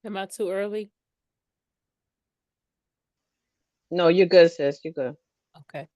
Am I too early? No, you're good, sis. You're good. Okay.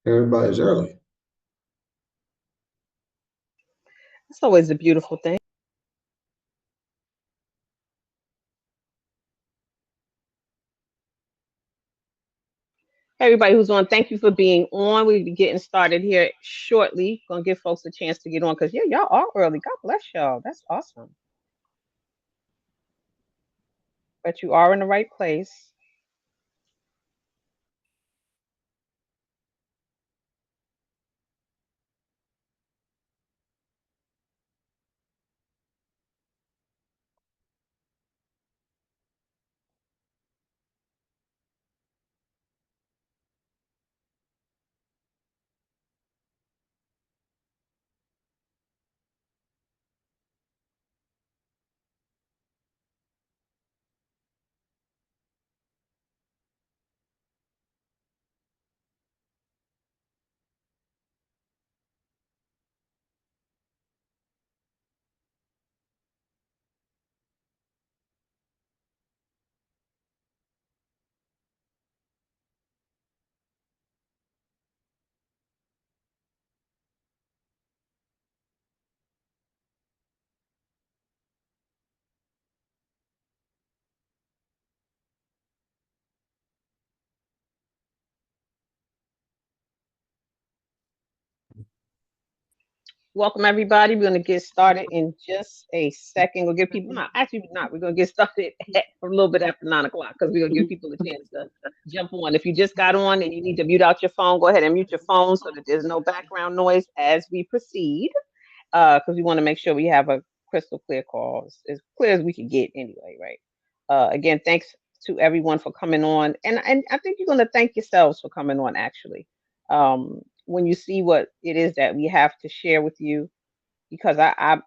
Everybody's early. It's always a beautiful thing. Everybody who's on, thank you for being on. We'll be getting started here shortly. Gonna give folks a chance to get on because yeah, y'all are early. God bless y'all. That's awesome. But you are in the right place. Welcome everybody. We're gonna get started in just a second. We'll give people not actually not. We're gonna get started at a little bit after 9 o'clock because we're gonna give people a chance to jump on. If you just got on and you need to mute out your phone, go ahead and mute your phone so that there's no background noise as we proceed. Because we want to make sure we have a crystal clear call, as clear as we can get anyway, right? Again, thanks to everyone for coming on, and I think you're gonna thank yourselves for coming on actually. When you see what it is that we have to share with you, because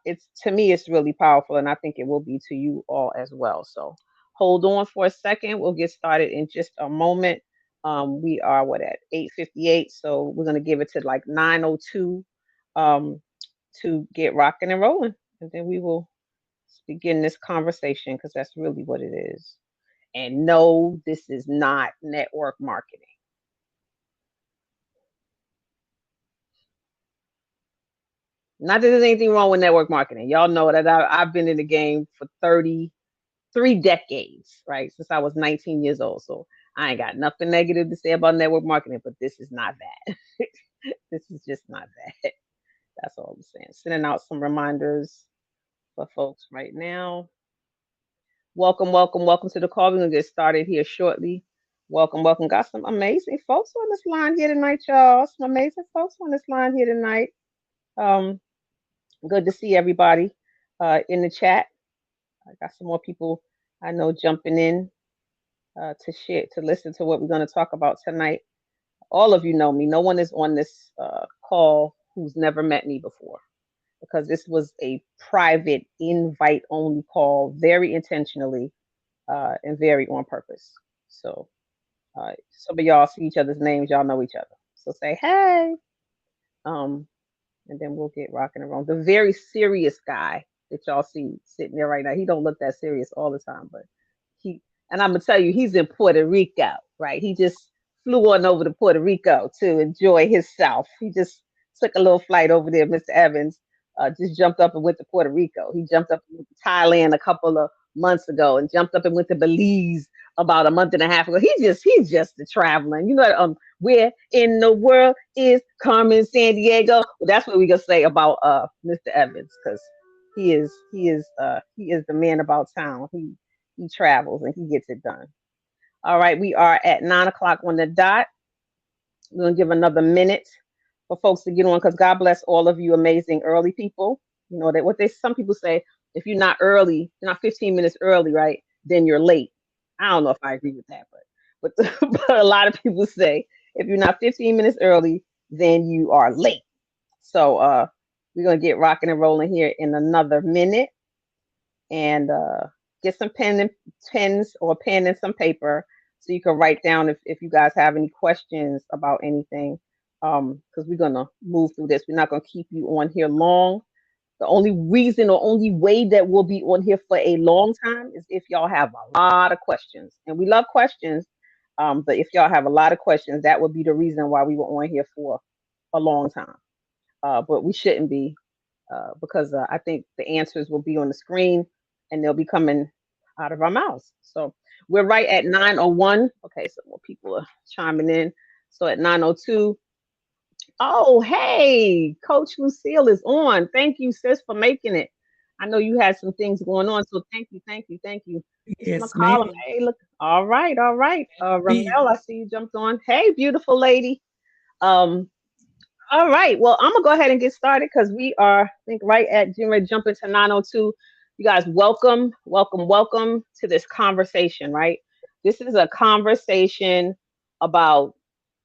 it's to me it's really powerful, and I think it will be to you all as well. So hold on for a second. We'll get started in just a moment. We are what at 8:58, so we're gonna give it to like 9:02 um, to get rocking and rolling, and then we will begin this conversation because that's really what it is. And no, this is not network marketing. Not that there's anything wrong with network marketing. Y'all know that I've been in the game for 33 decades, right? Since I was 19 years old. So I ain't got nothing negative to say about network marketing, but this is not that. This is just not that. That's all I'm saying. Sending out some reminders for folks right now. Welcome, welcome, welcome to the call. We're gonna get started here shortly. Welcome, welcome. Got some amazing folks on this line here tonight, y'all. Some amazing folks on this line here tonight. Um, Good to see everybody in the chat. I got some more people I know jumping in to share, to listen to what we're going to talk about tonight. All of you know me. No one is on this call who's never met me before because this was a private invite only call, very intentionally and very on purpose. So some of y'all see each other's names, y'all know each other. So say hey. Um, and then we'll get rocking and rolling. The very serious guy that y'all see sitting there right now, he don't look that serious all the time, but he, and I'm gonna tell you, he's in Puerto Rico, right? He just flew on over to Puerto Rico to enjoy himself. He just took a little flight over there, Mr. Evans. Just jumped up and went to Puerto Rico. He jumped up and went to Thailand a couple of months ago, and jumped up and went to Belize about a month and a half ago. He's just a traveling. You know, where in the world is Carmen San Diego? Well, that's what we gonna say about Mr. Evans, because he is the man about town. He travels and he gets it done. All right, we are at 9 o'clock on the dot. We're gonna give another minute for folks to get on because God bless all of you amazing early people. You know that what they some people say, if you're not early, you're not 15 minutes early, right? Then you're late. I don't know if I agree with that, but but a lot of people say if you're not 15 minutes early, then you are late. So we're gonna get rocking and rolling here in another minute and get some pens or pen and some paper so you can write down if you guys have any questions about anything because we're gonna move through this. We're not gonna keep you on here long. The only reason or only way that we'll be on here for a long time is if y'all have a lot of questions, and we love questions. But if y'all have a lot of questions, that would be the reason why we were on here for a long time. But we shouldn't be because I think the answers will be on the screen and they'll be coming out of our mouths. So we're right at 9:01. Okay, so more people are chiming in. So at 9:02. Oh, hey, Coach Lucille is on. Thank you, sis, for making it. I know you had some things going on, so thank you, thank you, thank you. Miss Yes, ma'am. McCollum, hey, look. All right, all right. Be Ramel, I see you jumped on. Hey, beautiful lady. Um, all right. Well, I'm gonna go ahead and get started because we are, I think, right at jump into 9:02. You guys, welcome, welcome, welcome to this conversation. Right. This is a conversation about.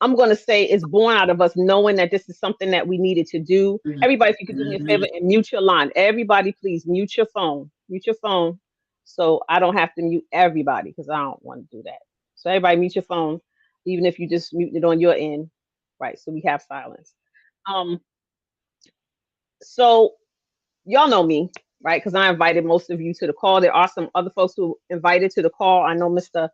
I'm gonna say it's born out of us knowing that this is something that we needed to do. Everybody, if you could do me a favor and mute your line. Everybody, please mute your phone. Mute your phone, so I don't have to mute everybody because I don't want to do that. So everybody, mute your phone, even if you just mute it on your end. Right. So we have silence. Um, so y'all know me, right? Because I invited most of you to the call. There are some other folks who invited to the call. I know Mr.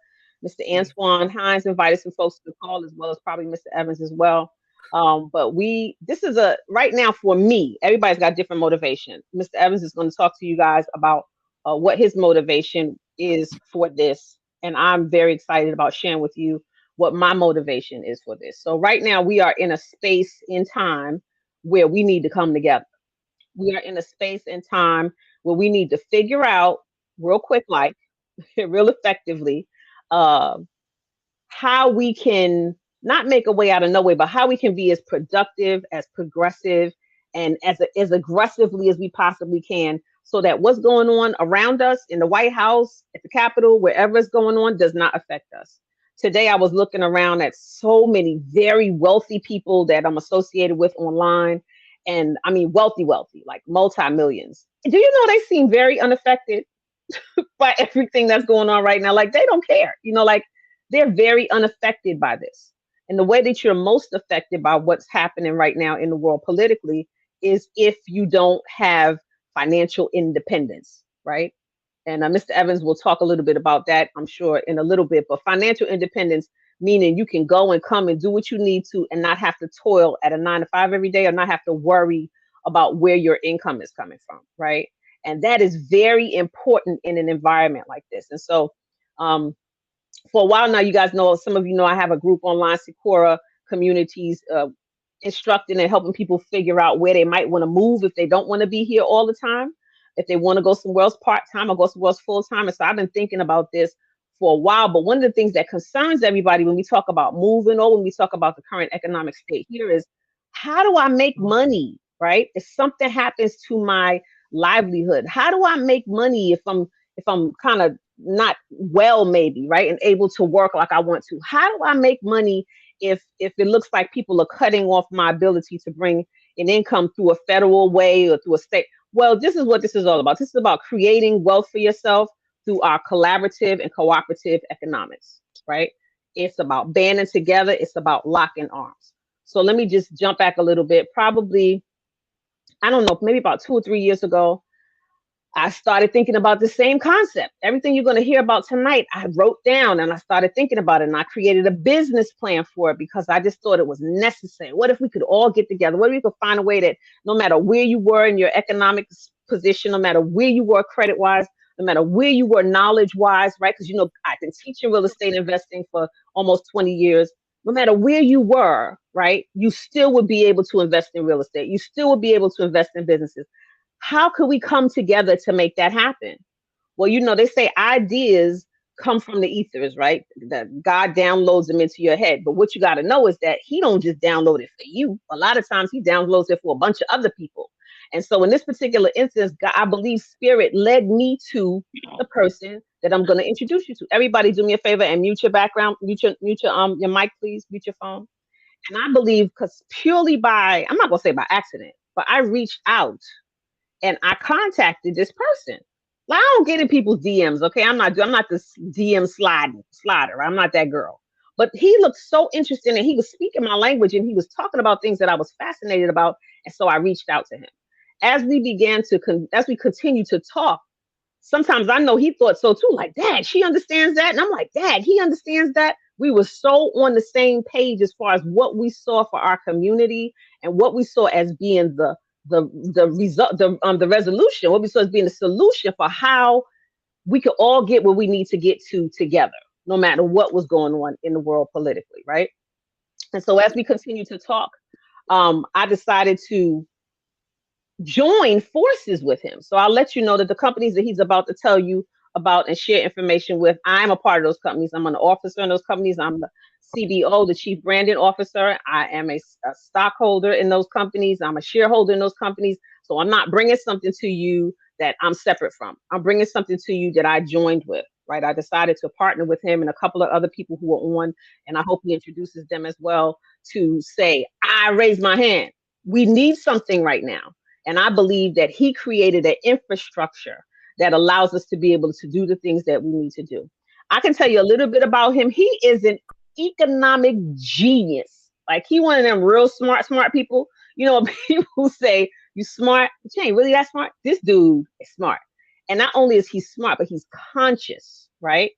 Antoine Hines invited some folks to the call as well as probably Mr. Evans as well. But this is a right now for me. Everybody's got different motivation. Mr. Evans is going to talk to you guys about what his motivation is for this, and I'm very excited about sharing with you what my motivation is for this. So right now we are in a space in time where we need to come together. We are in a space and time where we need to figure out real quick, like real effectively, uh, how we can not make a way out of no way, but how we can be as productive, as progressive, and as aggressively as we possibly can, so that what's going on around us in the White House, at the Capitol, wherever it's going on, does not affect us. Today, I was looking around at so many very wealthy people that I'm associated with online. And I mean, wealthy, like multi-millions. Do you know they seem very unaffected? by everything that's going on right now. Like they don't care, like they're very unaffected by this. And the way that you're most affected by what's happening right now in the world politically is if you don't have financial independence, right? And Mr. Evans will talk a little bit about that, I'm sure, in a little bit. But financial independence, meaning you can go and come and do what you need to and not have to toil at a 9 to 5 every day, or not have to worry about where your income is coming from, right? And that is very important in an environment like this. And so, for a while now, you guys know, some of you know, I have a group online, Sikora Communities, instructing and helping people figure out where they might want to move if they don't want to be here all the time, if they want to go somewhere else part-time or go somewhere else full-time. And so I've been thinking about this for a while. But one of the things that concerns everybody when we talk about moving, or when we talk about the current economic state here, is how do I make money, right? If something happens to my livelihood, how do I make money if I'm kind of not well, maybe, right, and able to work like I want to? How do I make money if it looks like people are cutting off my ability to bring an income through a federal way or through a state? Well, this is what this is all about. This is about creating wealth for yourself through our collaborative and cooperative economics, right? It's about banding together. It's about locking arms. So let me just jump back a little bit. Probably, I don't know, maybe about 2 or 3 years ago, I started thinking about the same concept. Everything you're going to hear about tonight, I wrote down and I started thinking about it, and I created a business plan for it because I just thought it was necessary. What if we could all get together? What if we could find a way that no matter where you were in your economic position, no matter where you were credit wise, no matter where you were knowledge wise, right? Because, I've been teaching real estate investing for almost 20 years. No matter where you were, right, you still would be able to invest in real estate. You still would be able to invest in businesses. How could we come together to make that happen? Well, they say ideas come from the ethers, right? That God downloads them into your head. But what you got to know is that he don't just download it for you. A lot of times he downloads it for a bunch of other people. And so in this particular instance, God, I believe spirit led me to the person that I'm going to introduce you to. Everybody do me a favor and mute your background, your mic, please, mute your phone. And I believe, because purely by, I'm not going to say by accident, but I reached out and I contacted this person. Like, I don't get in people's DMs, okay? I'm not this DM slider. I'm not that girl. But he looked so interesting, and he was speaking my language, and he was talking about things that I was fascinated about, and so I reached out to him. As we continue to talk, sometimes I know he thought so too. Like, Dad, she understands that, and I'm like, Dad, he understands that. We were so on the same page as far as what we saw for our community and what we saw as being the result, the resolution, what we saw as being the solution for how we could all get where we need to get to together, no matter what was going on in the world politically, right? And so as we continue to talk, I decided to join forces with him. So I'll let you know that the companies that he's about to tell you about and share information with, I'm a part of those companies. I'm an officer in those companies. I'm the CBO, the Chief Branding Officer. I am a stockholder in those companies. I'm a shareholder in those companies. So I'm not bringing something to you that I'm separate from. I'm bringing something to you that I joined with, right? I decided to partner with him and a couple of other people who are on, and I hope he introduces them as well, to say, I raise my hand. We need something right now. And I believe that he created an infrastructure that allows us to be able to do the things that we need to do. I can tell you a little bit about him. He is an economic genius. Like, he one of them real smart people. People who say, you smart, but you ain't really that smart. This dude is smart. And not only is he smart, but he's conscious, right?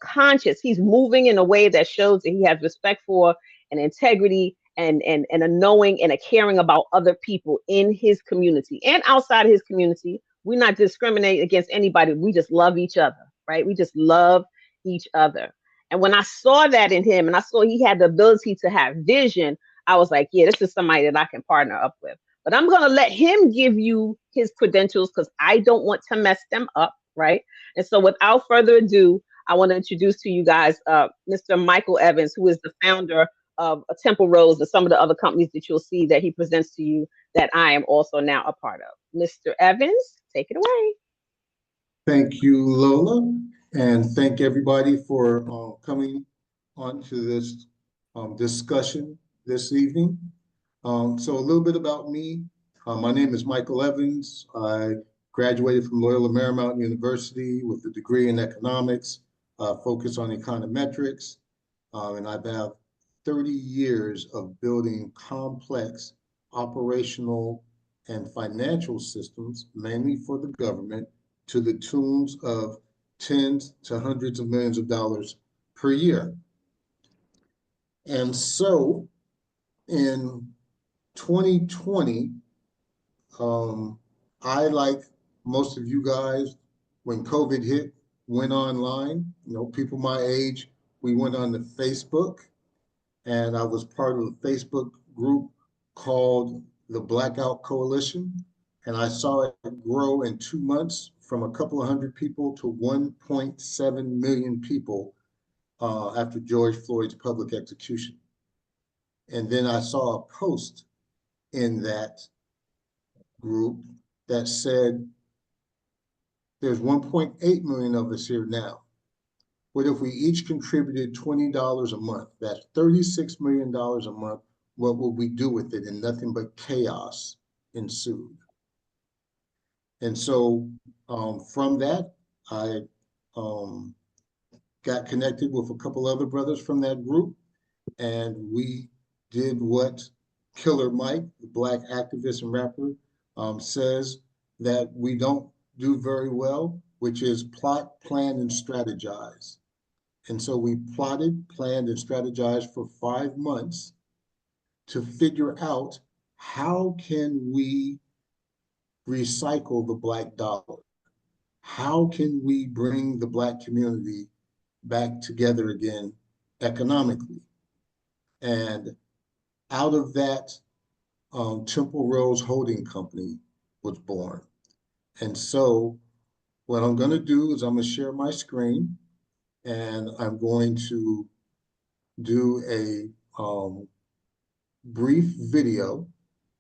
Conscious. He's moving in a way that shows that he has respect for and integrity and a knowing and a caring about other people in his community and outside of his community. We're not discriminating against anybody. We just love each other, right? We just love each other. And when I saw that in him and I saw he had the ability to have vision, I was like, yeah, this is somebody that I can partner up with. But I'm going to let him give you his credentials because I don't want to mess them up, right? And so without further ado, I want to introduce to you guys Mr. Michael Evans, who is the founder of Temple Rose and some of the other companies that you'll see that he presents to you that I am also now a part of. Mr. Evans, take it away. Thank you, Lola, and thank everybody for coming on to this discussion this evening. So a little bit about me. My name is Michael Evans. I graduated from Loyola Marymount University with a degree in economics, focus on econometrics, and I've had 30 years of building complex operational and financial systems, mainly for the government, to the tunes of tens to hundreds of millions of dollars per year. And so in 2020, I, like most of you guys, when COVID hit, went online. You know, people my age, we went on to Facebook, and I was part of a Facebook group called the Blackout Coalition. And I saw it grow in 2 months from a couple of hundred people to 1.7 million people after George Floyd's public execution. And then I saw a post in that group that said, there's 1.8 million of us here now. What if we each contributed $20 a month? That's $36 million a month. What would we do with it? And nothing but chaos ensued. And so from that, I got connected with a couple other brothers from that group, and we did what Killer Mike, the Black activist and rapper, says that we don't do very well, which is plot, plan, and strategize. And so we plotted, planned, and strategized for 5 months to figure out how can we recycle the Black dollar? How can we bring the Black community back together again economically? And out of that, Temple Rose Holding Company was born. And so what I'm going to do is I'm going to share my screen, and I'm going to do a brief video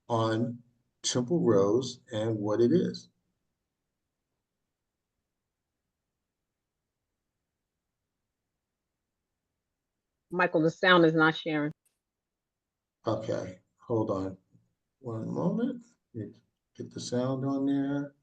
on Temple Rose and what it is. Michael, the sound is not sharing. Okay, hold on one moment. Get the sound on there.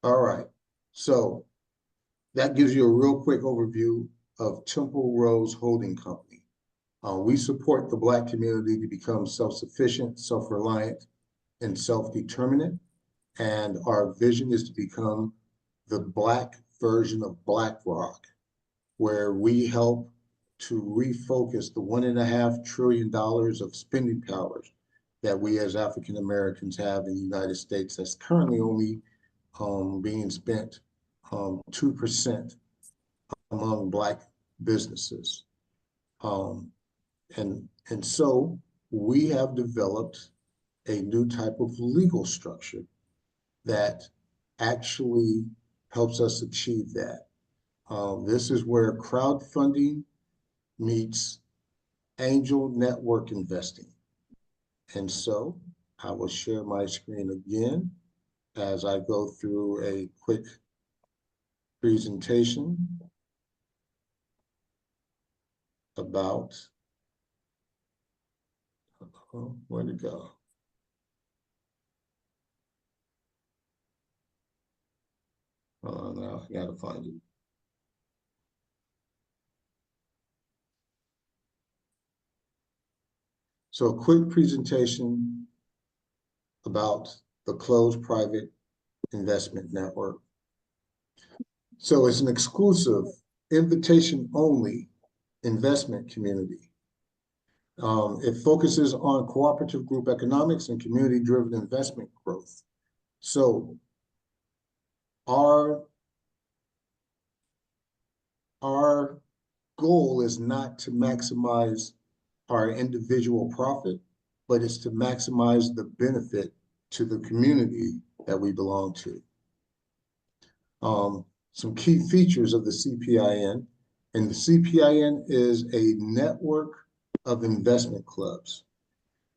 All right, so that gives you a real quick overview of Temple Rose Holding Company. We support the Black community to become self-sufficient, self-reliant, and self-determinant. And our vision is to become the Black version of BlackRock, where we help to refocus the $1.5 trillion of spending powers that we as African Americans have in the United States that's currently only being spent 2% among Black businesses. And so we have developed a new type of legal structure that actually helps us achieve that. This is where crowdfunding meets angel network investing. And so I will share my screen again as I go through a quick presentation about, where'd it go? Now I gotta find it. So a quick presentation about the Closed Private Investment Network. So it's an exclusive, invitation-only investment community. It focuses on cooperative group economics and community-driven investment growth. So our goal is not to maximize our individual profit, but it's to maximize the benefit to the community that we belong to. Some key features of the CPIN, and the CPIN is a network of investment clubs.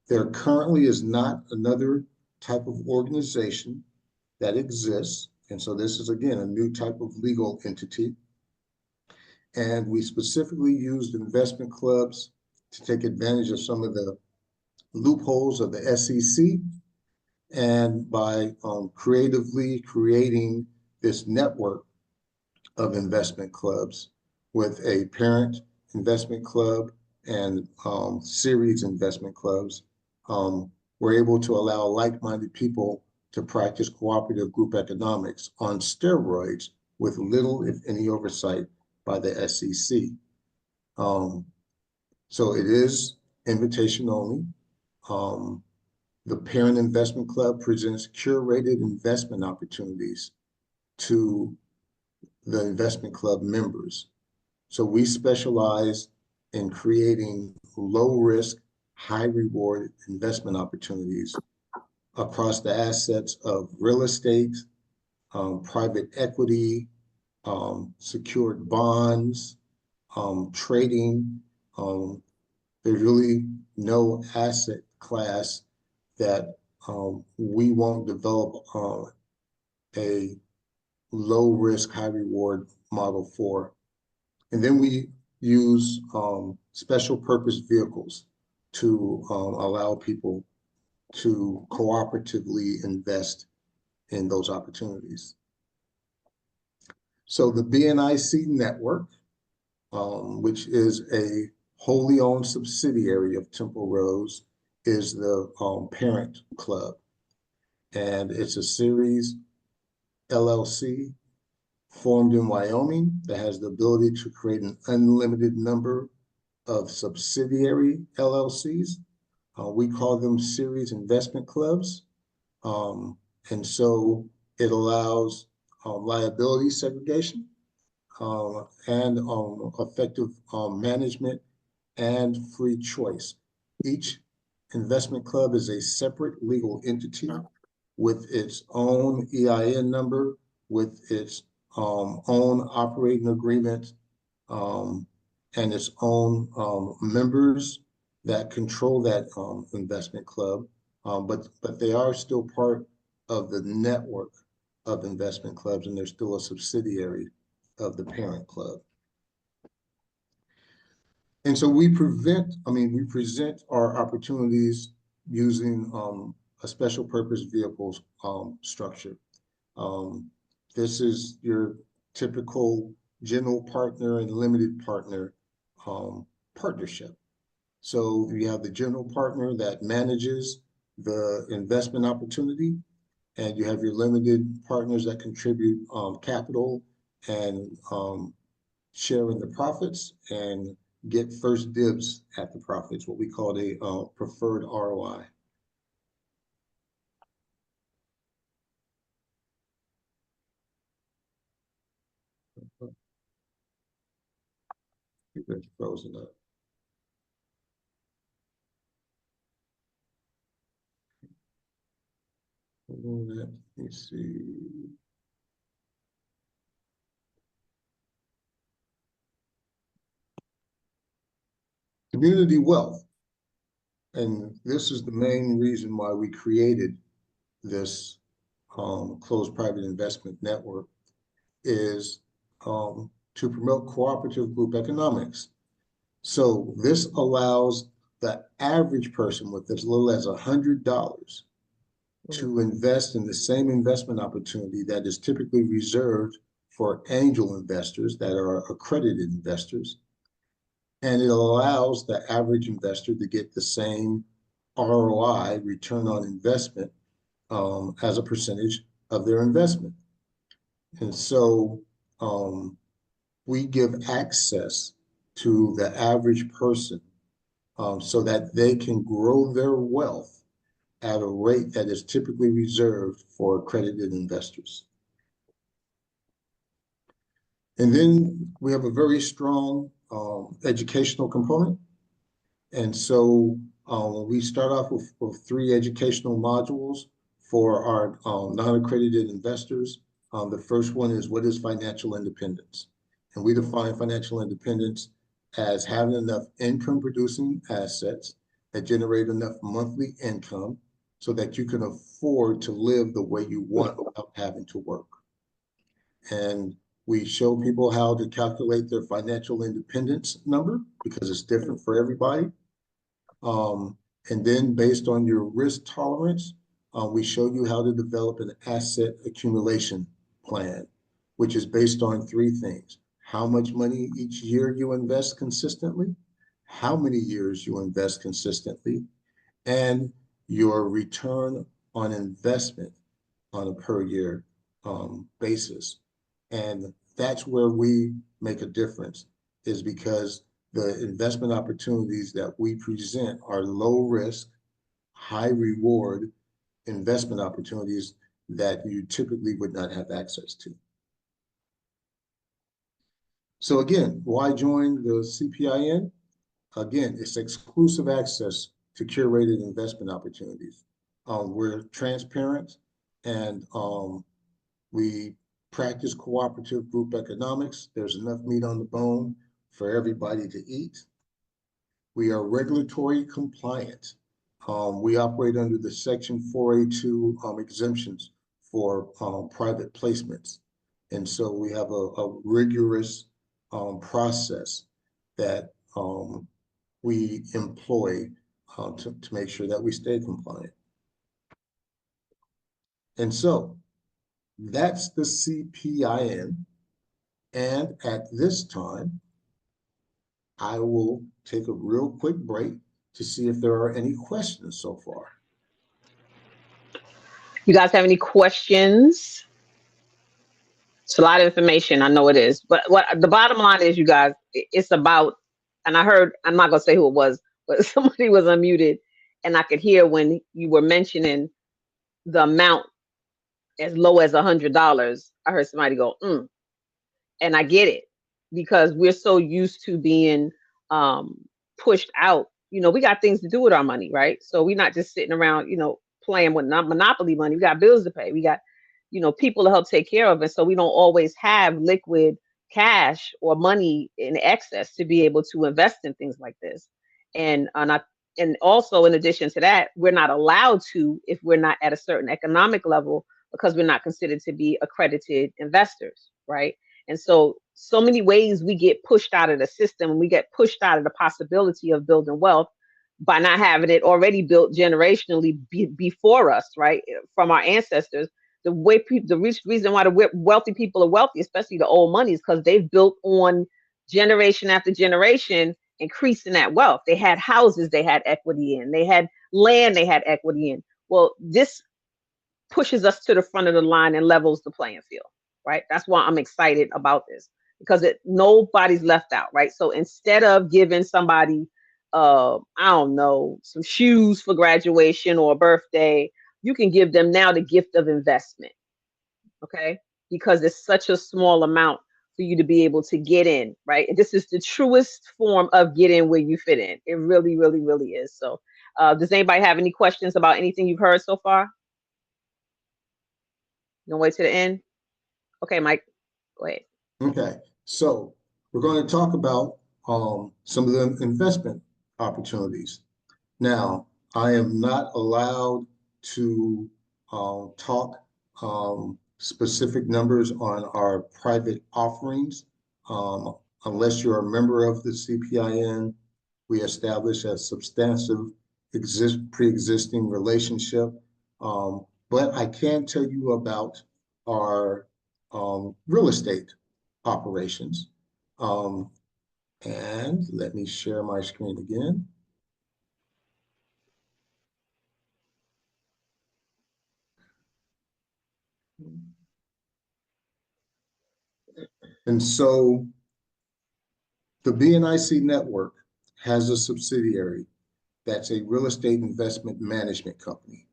There currently is not another type of organization that exists, and so this is, again, a new type of legal entity. And we specifically used investment clubs to take advantage of some of the loopholes of the SEC, and by creatively creating this network of investment clubs with a parent investment club and series investment clubs, we're able to allow like-minded people to practice cooperative group economics on steroids with little, if any, oversight by the SEC. So it is invitation only. The parent investment club presents curated investment opportunities to the investment club members. So we specialize in creating low risk, high reward investment opportunities across the assets of real estate, private equity, secured bonds, trading. There's really no asset class that we won't develop a low risk, high reward model for. And then we use special purpose vehicles to allow people to cooperatively invest in those opportunities. So the BNIC network, which is a wholly owned subsidiary of Temple Rose, is the parent club. And it's a series LLC formed in Wyoming that has the ability to create an unlimited number of subsidiary LLCs. We call them series investment clubs. And so it allows liability segregation and effective management and free choice. Each investment club is a separate legal entity with its own EIN number, with its own operating agreement, and its own members that control that investment club. But they are still part of the network of investment clubs, and they're still a subsidiary of the parent club. And so we present our opportunities using a special purpose vehicles structure. This is your typical general partner and limited partner partnership. So you have the general partner that manages the investment opportunity, and you have your limited partners that contribute capital and share in the profits and get first dibs at the profits, what we call a preferred ROI. It's frozen up. Let me see. Community wealth. And this is the main reason why we created this closed private investment network, is to promote cooperative group economics. So this allows the average person with as little as $100 to invest in the same investment opportunity that is typically reserved for angel investors that are accredited investors. and it allows the average investor to get the same ROI, return on investment, as a percentage of their investment. And so we give access to the average person so that they can grow their wealth at a rate that is typically reserved for accredited investors. And then we have a very strong educational component. And so we start off with 3 educational modules for our non-accredited investors. The first one is, what is financial independence? And we define financial independence as having enough income producing assets that generate enough monthly income so that you can afford to live the way you want without having to work. And we show people how to calculate their financial independence number because it's different for everybody. And then based on your risk tolerance, we show you how to develop an asset accumulation plan, which is based on 3 things: how much money each year you invest consistently, how many years you invest consistently, and your return on investment on a per year basis. And that's where we make a difference, is because the investment opportunities that we present are low risk, high reward investment opportunities that you typically would not have access to. So again, why join the CPIN? Again, it's exclusive access to curated investment opportunities. We're transparent, and we practice cooperative group economics. There's enough meat on the bone for everybody to eat. We are regulatory compliant. We operate under the Section 482 exemptions for private placements. And so we have a rigorous process that we employ to make sure that we stay compliant. And so that's the CPIN. And at this time, I will take a real quick break to see if there are any questions so far. You guys have any questions? It's a lot of information, I know it is. But what the bottom line is, you guys, it's about, and I heard, I'm not gonna say who it was, but somebody was unmuted, and I could hear when you were mentioning the amount as low as $100. I heard somebody go, and I get it, because we're so used to being pushed out. You know, we got things to do with our money, right? So we're not just sitting around, you know, playing with monopoly money. We got bills to pay. We got, you know, people to help take care of it. So we don't always have liquid cash or money in excess to be able to invest in things like this. And also in addition to that, we're not allowed to if we're not at a certain economic level, because we're not considered to be accredited investors, right? And so many ways we get pushed out of the system, and we get pushed out of the possibility of building wealth by not having it already built generationally before us, right? From our ancestors. The reason why the wealthy people are wealthy, especially the old money, is because they've built on generation after generation, increasing that wealth. They had houses they had equity in, they had land they had equity in. Well, this pushes us to the front of the line and levels the playing field, right? That's why I'm excited about this, because nobody's left out, right? So instead of giving somebody, I don't know, some shoes for graduation or a birthday, you can give them now the gift of investment, okay? Because it's such a small amount for you to be able to get in, right? And this is the truest form of get in where you fit in. It really, really, really is. So does anybody have any questions about anything you've heard so far? No way to the end? Okay, Mike, go ahead. Okay, so we're going to talk about some of the investment opportunities. Now, I am not allowed to talk specific numbers on our private offerings unless you're a member of the CPIN. We establish a substantive pre-existing relationship, but I can tell you about our real estate operations. And let me share my screen again. And so the BNIC network has a subsidiary that's a real estate investment management company.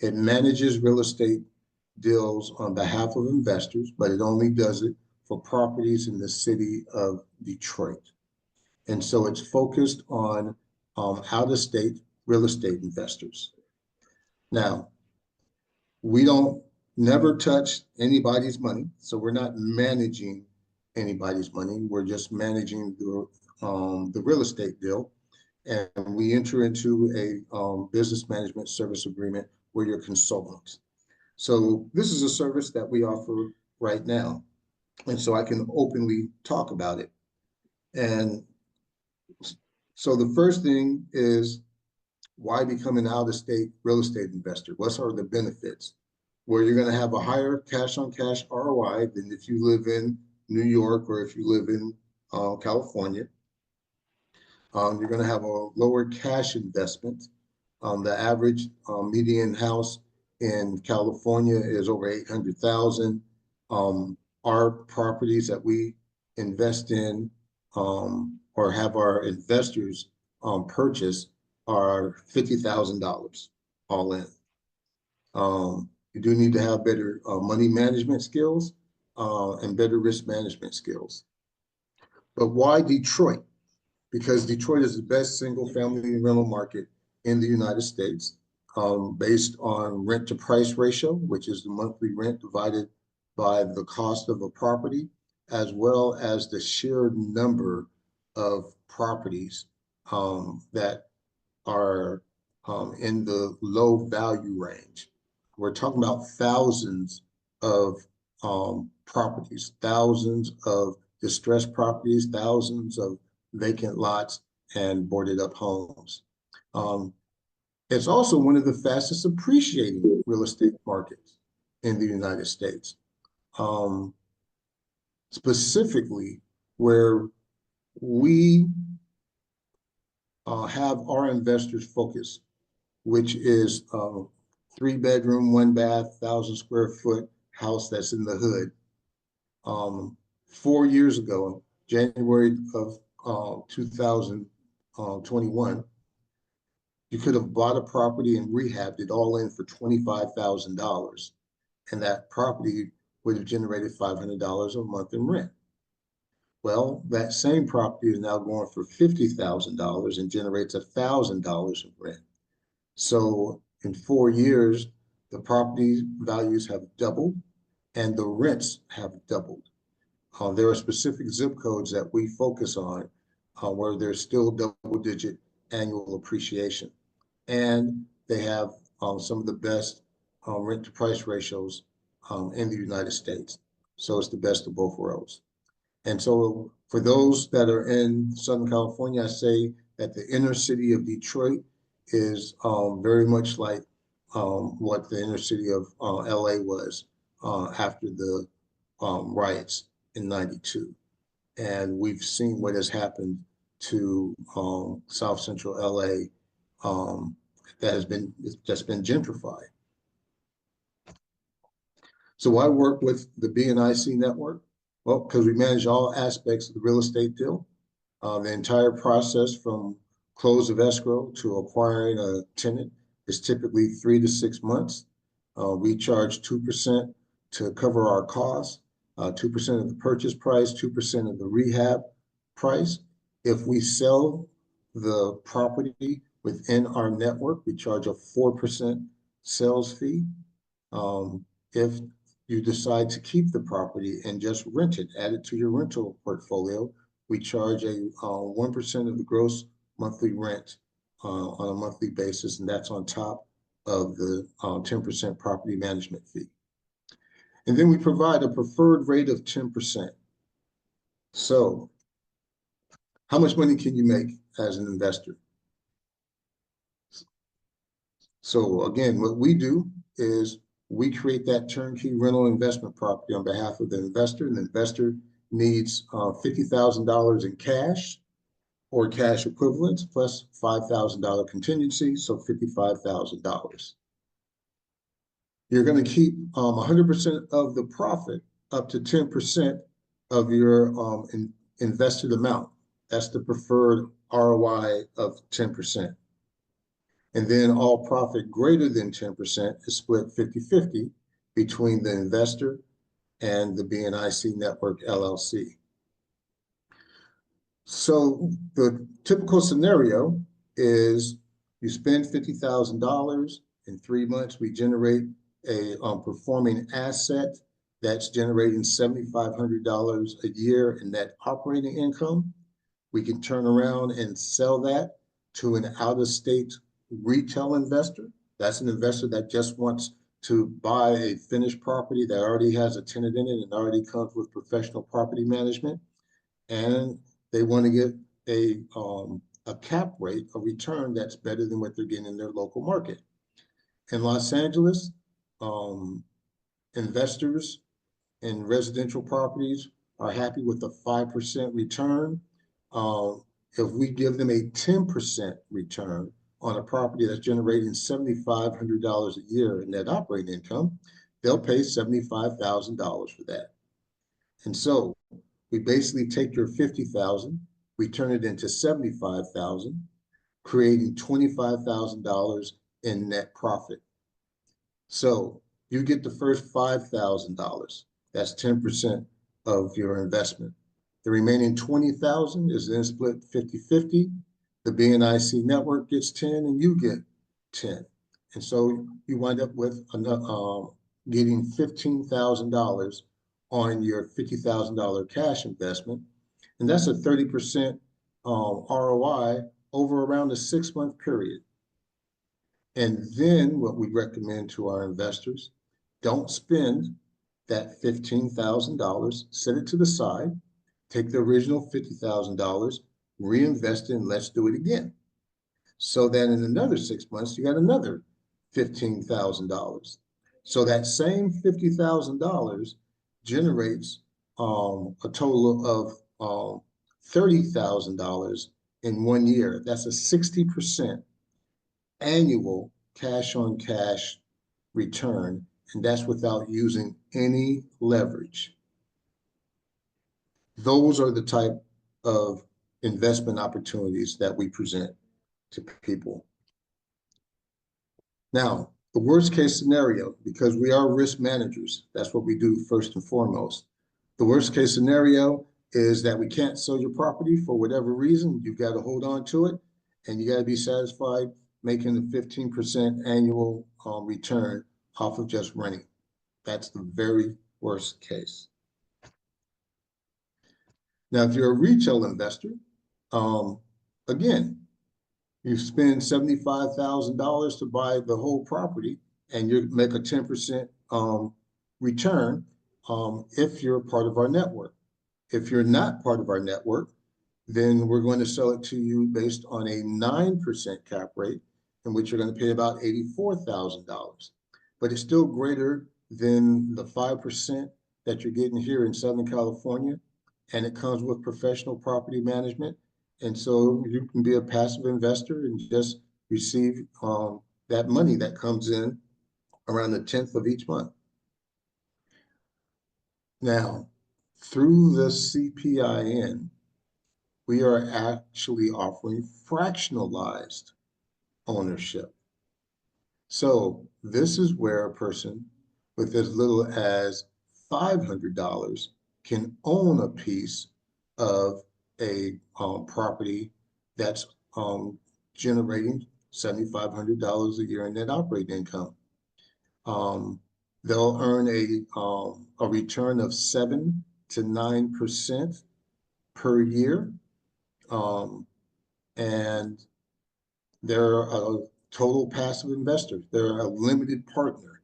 It manages real estate deals on behalf of investors, but it only does it for properties in the city of Detroit. And so it's focused on out-of-state real estate investors. Now, we don't never touch anybody's money, so we're not managing anybody's money. We're just managing the real estate deal, and we enter into a business management service agreement where you're consultants. So this is a service that we offer right now, and so I can openly talk about it. And so the first thing is, why become an out-of-state real estate investor? What are the benefits? Where you're going to have a higher cash-on-cash ROI than if you live in New York or if you live in California. You're going to have a lower cash investment. The average median house in California is over 800,000. Our properties that we invest in or have our investors purchase are $50,000 all in. You do need to have better money management skills and better risk management skills. But why Detroit? Because Detroit is the best single family rental market in the United States, based on rent to price ratio, which is the monthly rent divided by the cost of a property, as well as the sheer number of properties that are in the low value range. We're talking about thousands of properties, thousands of distressed properties, thousands of vacant lots and boarded up homes. It's also one of the fastest appreciating real estate markets in the United States, specifically where we have our investors focus, which is 3-bedroom, 1-bath, 1,000 square foot house that's in the hood. 4 years ago, January of 2021, you could have bought a property and rehabbed it all in for $25,000, and that property would have generated $500 a month in rent. Well, that same property is now going for $50,000 and generates $1,000 in rent. So in 4 years, the property values have doubled and the rents have doubled. There are specific zip codes that we focus on where there's still double-digit annual appreciation. And they have some of the best rent-to-price ratios in the United States. So it's the best of both worlds. And so for those that are in Southern California, I say that the inner city of Detroit is very much like what the inner city of LA was after the riots in '92. And we've seen what has happened to South Central LA that's been gentrified. So I work with the BNIC network. Well, because we manage all aspects of the real estate deal, the entire process from close of escrow to acquiring a tenant is typically 3 to 6 months. We charge 2% to cover our costs, 2% of the purchase price, 2% of the rehab price. If we sell the property within our network, we charge a 4% sales fee. If you decide to keep the property and just rent it, add it to your rental portfolio, we charge a 1% of the gross monthly rent on a monthly basis, and that's on top of the 10% property management fee. And then we provide a preferred rate of 10%. So how much money can you make as an investor? So again, what we do is we create that turnkey rental investment property on behalf of the investor, and the investor needs $50,000 in cash or cash equivalents plus $5,000 contingency, so $55,000. You're going to keep 100% of the profit up to 10% of your invested amount. That's the preferred ROI of 10%. And then all profit greater than 10% is split 50-50 between the investor and the BNIC Network LLC. So the typical scenario is you spend $50,000 in 3 months, we generate a performing asset that's generating $7,500 a year in net operating income. We can turn around and sell that to an out-of-state retail investor. That's an investor that just wants to buy a finished property that already has a tenant in it and already comes with professional property management. And they want to get a cap rate, a return that's better than what they're getting in their local market. In Los Angeles, investors in residential properties are happy with a 5% return. If we give them a 10% return on a property that's generating $7,500 a year in net operating income, they'll pay $75,000 for that. And so we basically take your $50,000, we turn it into $75,000, creating $25,000 in net profit. So you get the first $5,000. That's 10% of your investment. The remaining $20,000 is then split 50-50. The BNIC network gets 10 and you get 10. And so you wind up with getting $15,000 on your $50,000 cash investment. And that's a 30% ROI over around a 6-month period. And then what we recommend to our investors, don't spend that $15,000, set it to the side, take the original $50,000, reinvest it, and let's do it again. So that in another 6 months, you got another $15,000. So that same $50,000 generates a total of $30,000 in 1 year. That's a 60% annual cash on cash return, and that's without using any leverage. Those are the type of investment opportunities that we present to people. Now, the worst case scenario, because we are risk managers, that's what we do first and foremost. The worst case scenario is that we can't sell your property for whatever reason. You've got to hold on to it, and you got to be satisfied making a 15% annual return off of just renting. That's the very worst case. Now, if you're a retail investor, again, you spend $75,000 to buy the whole property and you make a 10% return if you're part of our network. If you're not part of our network, then we're going to sell it to you based on a 9% cap rate, in which you're going to pay about $84,000. But it's still greater than the 5% that you're getting here in Southern California, and it comes with professional property management. And so you can be a passive investor and just receive that money that comes in around the 10th of each month. Now, through the CPIN, we are actually offering fractionalized ownership. So this is where a person with as little as $500 can own a piece of a property that's generating $7,500 a year in net operating income. They'll earn a return of 7 to 9% per year, and they're a total passive investor. They're a limited partner,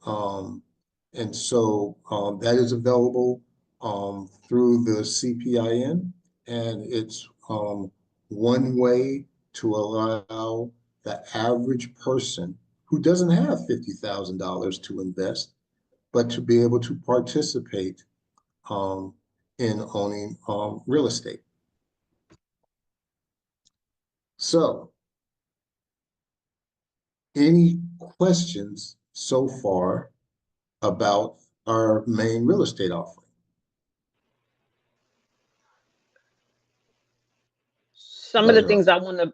and so that is available through the CPIN, and it's one way to allow the average person who doesn't have $50,000 to invest, but to be able to participate in owning real estate. So, any questions so far about our main real estate offering? Some of the things I want to,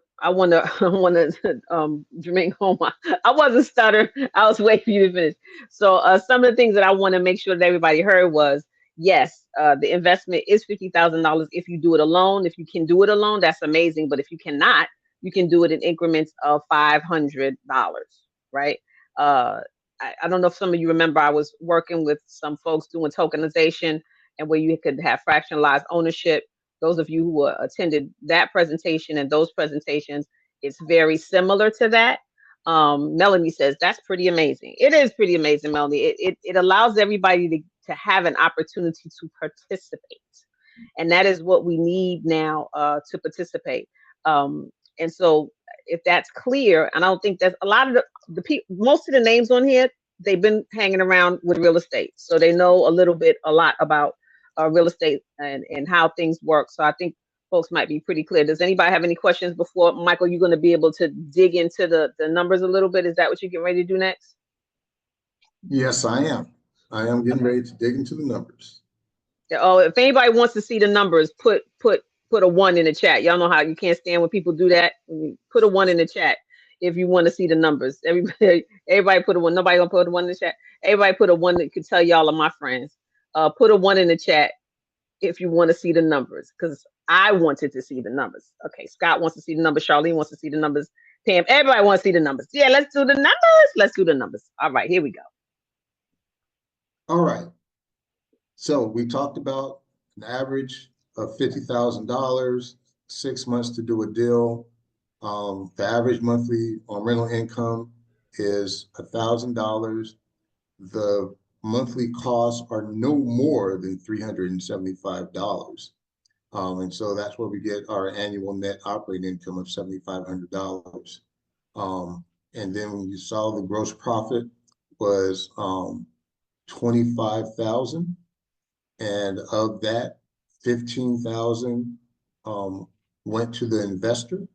Jermaine, hold on. I wasn't stuttering. I was waiting for you to finish. So, some of the things that I want to make sure that everybody heard was, yes, the investment is $50,000 if you do it alone. If you can do it alone, that's amazing. But if you cannot, you can do it in increments of $500, right? I don't know if some of you remember, I was working with some folks doing tokenization and where you could have fractionalized ownership. Those of you who attended that presentation and those presentations, it's very similar to that. Melanie says that's pretty amazing. It is pretty amazing, Melanie. It allows everybody to have an opportunity to participate, and that is what we need now to participate. And so, if that's clear, and I don't think that's a lot of the people, most of the names on here, they've been hanging around with real estate, so they know a lot about real estate and how things work. So I think folks might be pretty clear. Does anybody have any questions before, Michael, you're going to be able to dig into the numbers a little bit? Is that what you're getting ready to do next? Yes, I am. I am getting ready to dig into the numbers. Oh, if anybody wants to see the numbers, put a 1 in the chat. Y'all know how you can't stand when people do that. Put a 1 in the chat if you want to see the numbers. Everybody put a 1. Nobody gonna put a 1 in the chat. Everybody put a 1 that could tell y'all are my friends. Put a 1 in the chat if you want to see the numbers, because I wanted to see the numbers. Okay, Scott wants to see the numbers. Charlene wants to see the numbers. Pam, everybody wants to see the numbers. Yeah, let's do the numbers. Let's do the numbers. All right, here we go. All right. So we talked about an average of $50,000, 6 months to do a deal. The average monthly rental income is $1,000. The monthly costs are no more than $375. And so that's where we get our annual net operating income of $7,500. And then when you saw the gross profit was 25,000, and of that, 15,000 went to the investor.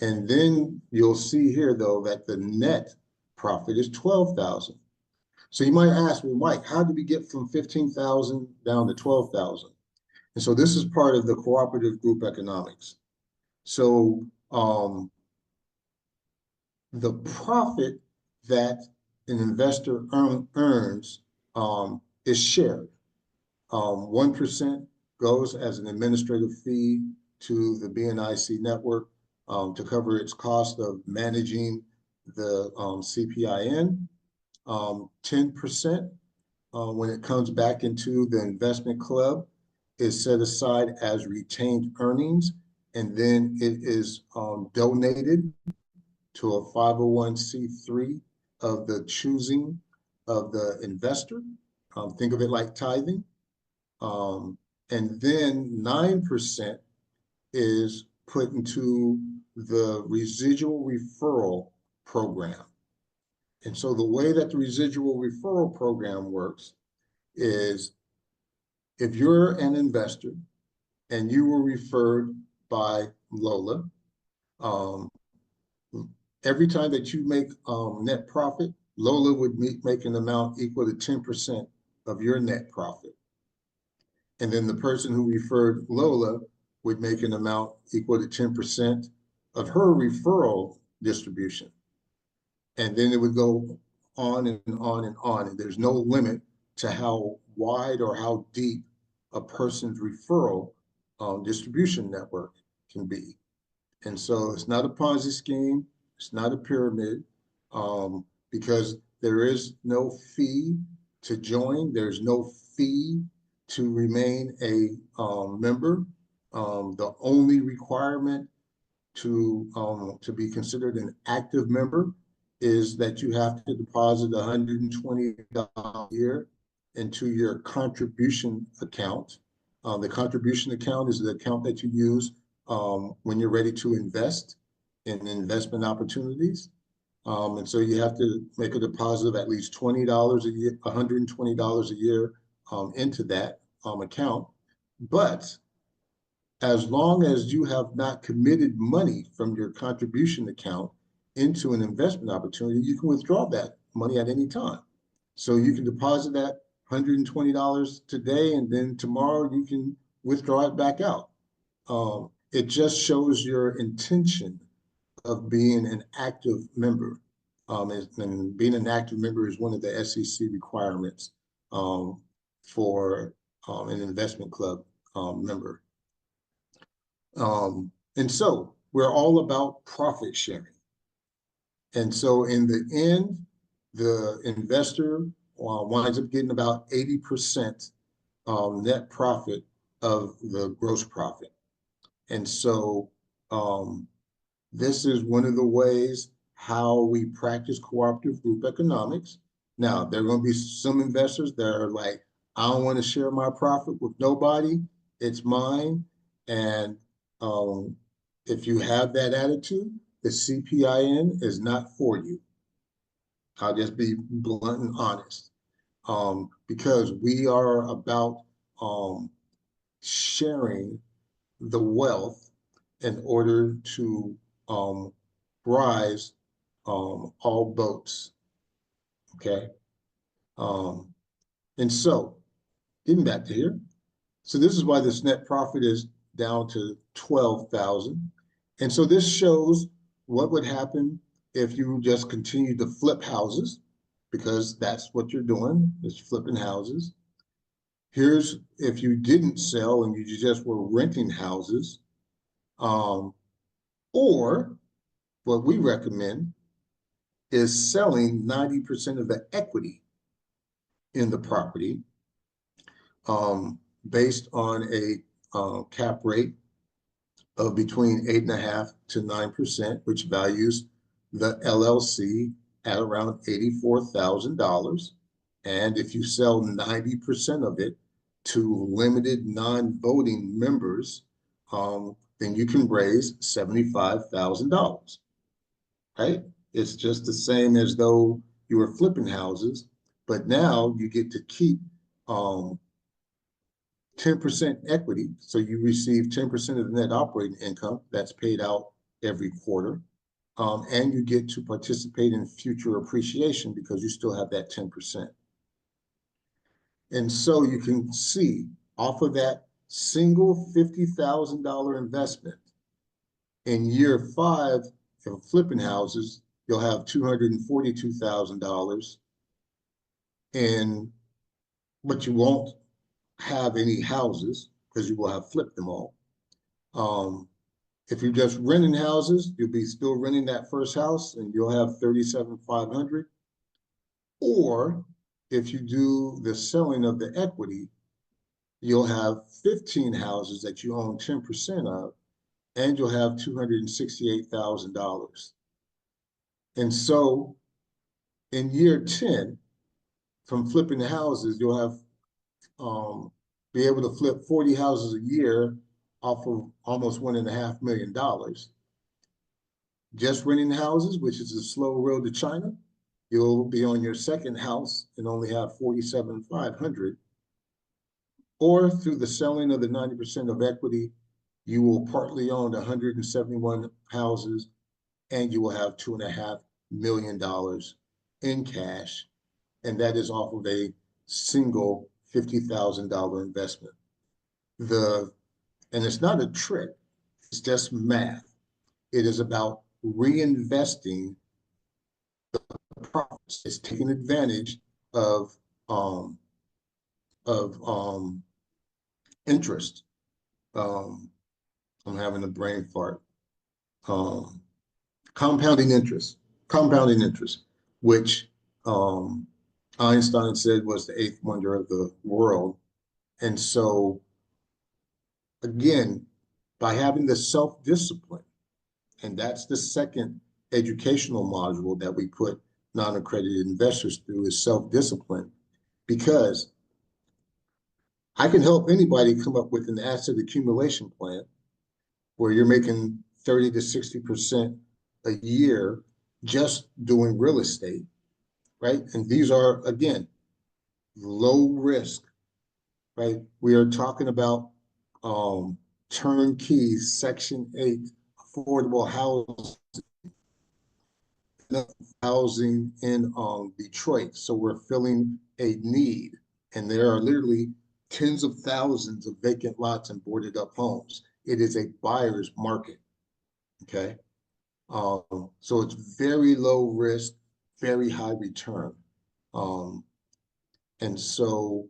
And then you'll see here though that the net profit is 12,000. So you might ask, well, Mike, how did we get from 15,000 down to 12,000? And so this is part of the cooperative group economics. So the profit that an investor earns is shared. 1% goes as an administrative fee to the BNIC network to cover its cost of managing the CPIN. 10% when it comes back into the investment club is set aside as retained earnings, and then it is donated to a 501c3 of the choosing of the investor. Think of it like tithing. And then 9% is put into the residual referral program. And so the way that the residual referral program works is if you're an investor and you were referred by Lola, every time that you make net profit, Lola would make an amount equal to 10% of your net profit. And then the person who referred Lola would make an amount equal to 10% of her referral distribution. And then it would go on and on and on. And there's no limit to how wide or how deep a person's referral distribution network can be. And so it's not a Ponzi scheme. It's not a pyramid because there is no fee to join. There's no fee to remain a member. The only requirement to be considered an active member is that you have to deposit $120 a year into your contribution account. The contribution account is the account that you use when you're ready to invest in investment opportunities. And so you have to make a deposit of at least $20 a year, $120 a year into that. account. But as long as you have not committed money from your contribution account into an investment opportunity, you can withdraw that money at any time. So you can deposit that $120 today, and then tomorrow you can withdraw it back out. It just shows your intention of being an active member. And being an active member is one of the SEC requirements for an investment club member. And so we're all about profit sharing. And so in the end, the investor winds up getting about 80% net profit of the gross profit. And so this is one of the ways how we practice cooperative group economics. Now, there are going to be some investors that are like, I don't want to share my profit with nobody. It's mine. And if you have that attitude, the CPIN is not for you. I'll just be blunt and honest. Because we are about sharing the wealth in order to rise all boats. Okay. And so getting back to here. So this is why this net profit is down to 12,000. And so this shows what would happen if you just continue to flip houses, because that's what you're doing, is flipping houses. Here's if you didn't sell and you just were renting houses. Or what we recommend is selling 90% of the equity in the property based on a cap rate of between 8.5% to 9%, which values the LLC at around $84,000. And if you sell 90% of it to limited non-voting members, then you can raise $75,000, right? It's just the same as though you were flipping houses, but now you get to keep 10% equity. So you receive 10% of the net operating income that's paid out every quarter. And you get to participate in future appreciation because you still have that 10%. And so you can see off of that single $50,000 investment, in year 5 of flipping houses, you'll have $242,000, but you won't have any houses because you will have flipped them all. If you're just renting houses, you'll be still renting that first house and you'll have $37,500. Or if you do the selling of the equity, you'll have 15 houses that you own 10% of, and you'll have $268,000. And so in year 10, from flipping the houses, you'll have be able to flip 40 houses a year off of almost $1.5 million. Just renting houses, which is a slow road to China, you'll be on your second house and only have $47,500. Or through the selling of the 90% of equity, you will partly own 171 houses and you will have $2.5 million in cash. And that is off of a single $50,000 investment. And it's not a trick, it's just math. It is about reinvesting the profits. It's taking advantage of interest. I'm having a brain fart. Compounding interest, which Einstein said was the 8th wonder of the world. And so, again, by having the self-discipline, and that's the second educational module that we put non-accredited investors through, is self-discipline, because I can help anybody come up with an asset accumulation plan where you're making 30 to 60% a year just doing real estate, right? And these are, again, low risk, right? We are talking about turnkey Section 8 affordable housing in Detroit. So we're filling a need, and there are literally tens of thousands of vacant lots and boarded up homes. It is a buyer's market. Okay. So it's very low risk, very high return. Um, and so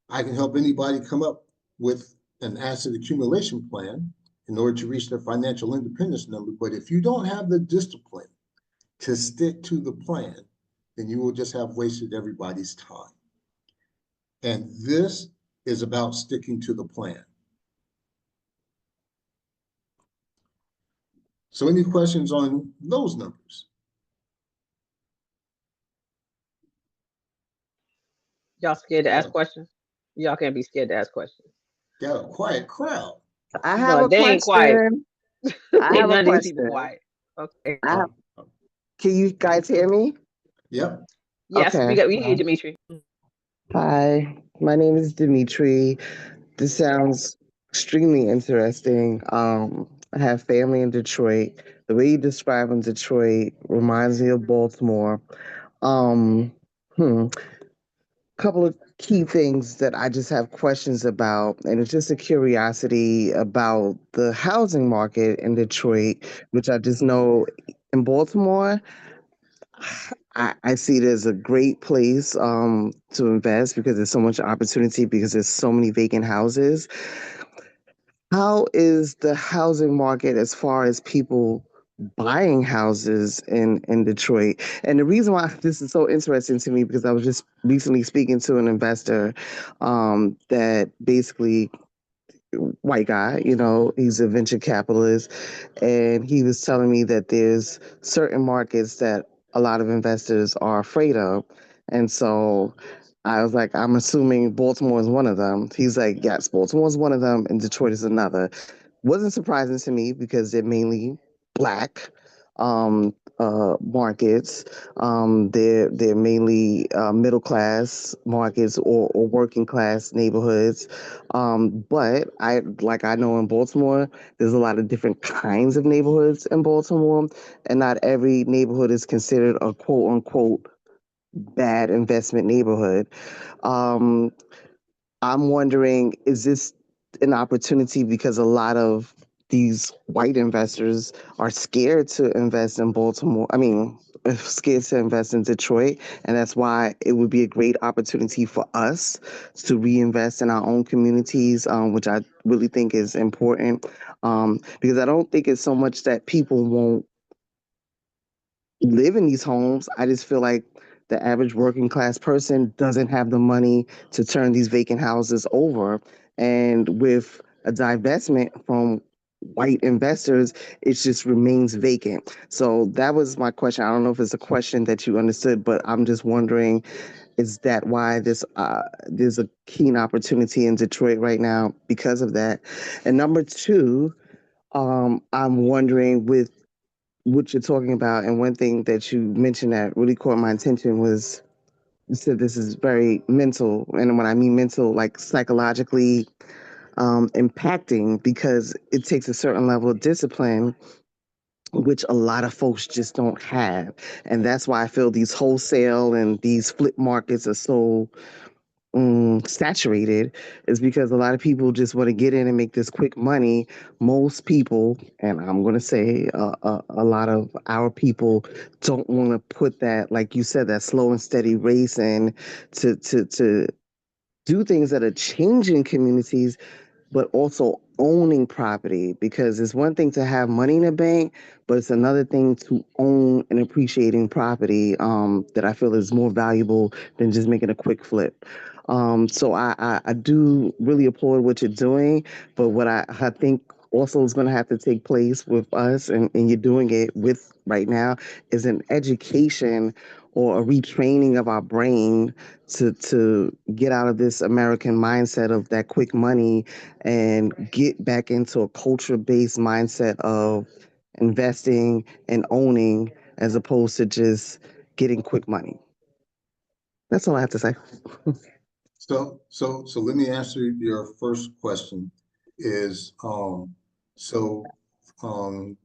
I can help anybody come up with an asset accumulation plan in order to reach their financial independence number. But if you don't have the discipline to stick to the plan, then you will just have wasted everybody's time. And this is about sticking to the plan. So any questions on those numbers? Y'all scared to ask questions? Y'all can't be scared to ask questions. Got a quiet crowd. I have No, a they ain't quiet. question. I Ain't have a none of these people question. quiet. Okay. I have, can you guys hear me? Yep. Yes, Okay. we hear Dimitri. Hi, my name is Dimitri. This sounds extremely interesting. I have family in Detroit. The way you describe in Detroit reminds me of Baltimore. Um, hmm. Couple of key things that I just have questions about, and it's just a curiosity about the housing market in Detroit, which I just know in Baltimore. I see it as a great place to invest because there's so much opportunity because there's so many vacant houses. How is the housing market as far as people buying houses in Detroit? And the reason why this is so interesting to me because I was just recently speaking to an investor that basically white guy, he's a venture capitalist, and he was telling me that there's certain markets that a lot of investors are afraid of. And so I was like, I'm assuming Baltimore is one of them. He's like, yes, Baltimore is one of them, and Detroit is another. Wasn't surprising to me because they're mainly black markets. They're mainly middle class markets or working class neighborhoods. But I know in Baltimore, there's a lot of different kinds of neighborhoods in Baltimore, and not every neighborhood is considered a quote unquote bad investment neighborhood. Um, I'm wondering, is this an opportunity because a lot of these white investors are scared to invest in Baltimore? I mean, scared to invest in Detroit, and that's why it would be a great opportunity for us to reinvest in our own communities, which I really think is important. Because I don't think it's so much that people won't live in these homes. I just feel like the average working class person doesn't have the money to turn these vacant houses over. And with a divestment from white investors, it just remains vacant. So that was my question. I don't know if it's a question that you understood, but I'm just wondering, is that why there's a keen opportunity in Detroit right now because of that? And number two, I'm wondering with what you're talking about, and one thing that you mentioned that really caught my attention was you said this is very mental, and when I mean mental, like psychologically impacting, because it takes a certain level of discipline, which a lot of folks just don't have, and that's why I feel these wholesale and these flip markets are so saturated, is because a lot of people just want to get in and make this quick money. Most people, and I'm going to say a lot of our people, don't want to put that, like you said, that slow and steady race in to do things that are changing communities, but also owning property, because it's one thing to have money in the bank, but it's another thing to own an appreciating property that I feel is more valuable than just making a quick flip. So I do really applaud what you're doing, but what I think also is going to have to take place with us, and you're doing it with right now, is an education or a retraining of our brain to get out of this American mindset of that quick money and get back into a culture-based mindset of investing and owning as opposed to just getting quick money. That's all I have to say. So let me answer your first question is,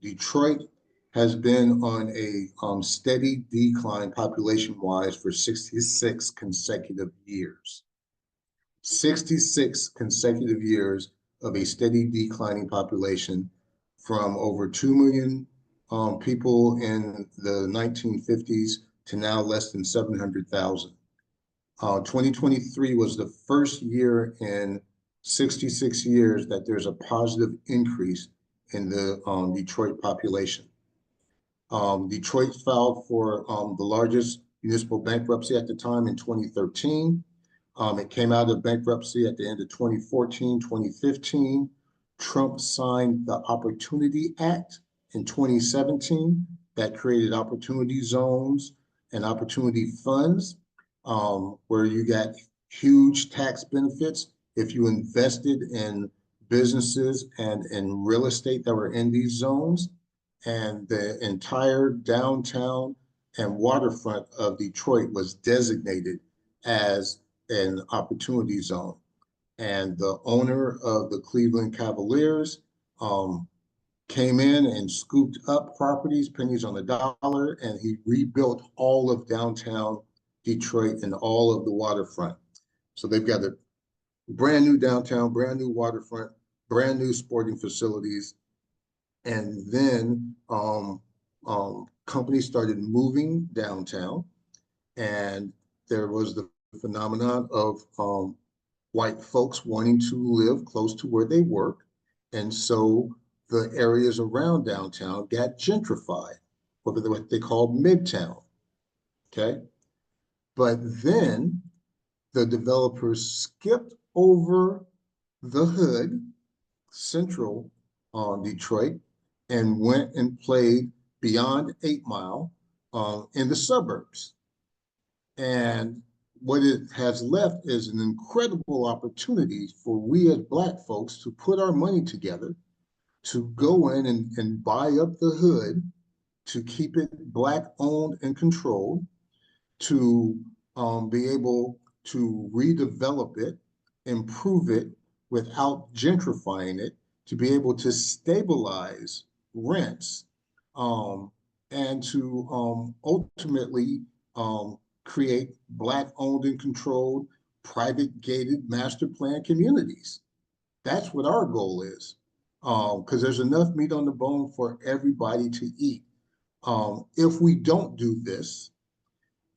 Detroit has been on a steady decline population-wise for 66 consecutive years. 66 consecutive years of a steady declining population from over 2 million people in the 1950s to now less than 700,000. 2023 was the first year in 66 years that there's a positive increase in the Detroit population. Detroit filed for the largest municipal bankruptcy at the time in 2013. It came out of bankruptcy at the end of 2014, 2015. Trump signed the Opportunity Act in 2017 that created opportunity zones and opportunity funds, where you got huge tax benefits if you invested in businesses and in real estate that were in these zones. And the entire downtown and waterfront of Detroit was designated as an opportunity zone. And the owner of the Cleveland Cavaliers came in and scooped up properties, pennies on the dollar, and he rebuilt all of downtown Detroit and all of the waterfront. So they've got a brand new downtown, brand new waterfront, brand new sporting facilities. And then companies started moving downtown, and there was the phenomenon of white folks wanting to live close to where they work. And so the areas around downtown got gentrified, what they called Midtown, okay? But then the developers skipped over the hood, central Detroit, and went and played beyond 8 Mile in the suburbs. And what it has left is an incredible opportunity for we as Black folks to put our money together, to go in and buy up the hood, to keep it Black owned and controlled, to be able to redevelop it, improve it without gentrifying it, to be able to stabilize rents, and to ultimately create Black owned and controlled, private gated master plan communities. That's what our goal is, because there's enough meat on the bone for everybody to eat. If we don't do this,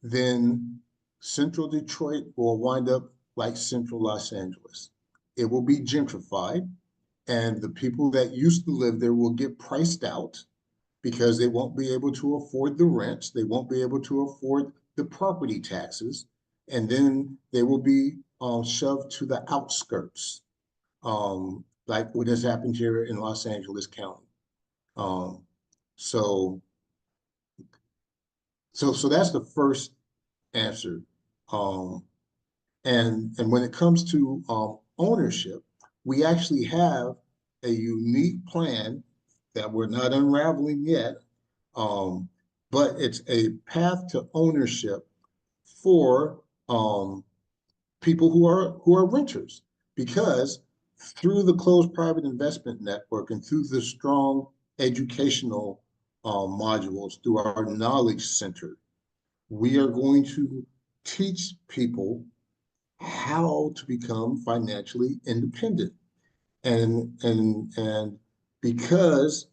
then Central Detroit will wind up like Central Los Angeles. It will be gentrified, and the people that used to live there will get priced out because they won't be able to afford the rents, they won't be able to afford the property taxes, and then they will be shoved to the outskirts, like what has happened here in Los Angeles County. So that's the first answer. And when it comes to ownership, we actually have a unique plan that we're not unraveling yet, but it's a path to ownership for people who are renters, because through the closed private investment network and through the strong educational modules, through our knowledge center, we are going to teach people how to become financially independent. And because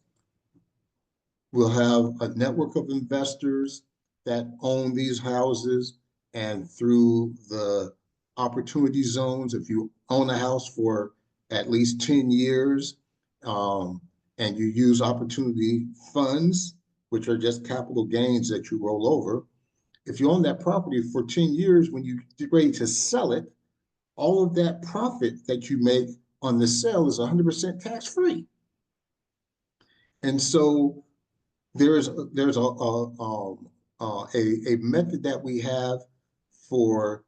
we'll have a network of investors that own these houses, and through the opportunity zones, if you own a house for at least 10 years, and you use opportunity funds, which are just capital gains that you roll over, if you own that property for 10 years, when you get ready to sell it, all of that profit that you make on the sale is 100% tax-free. And so there's a method that we have for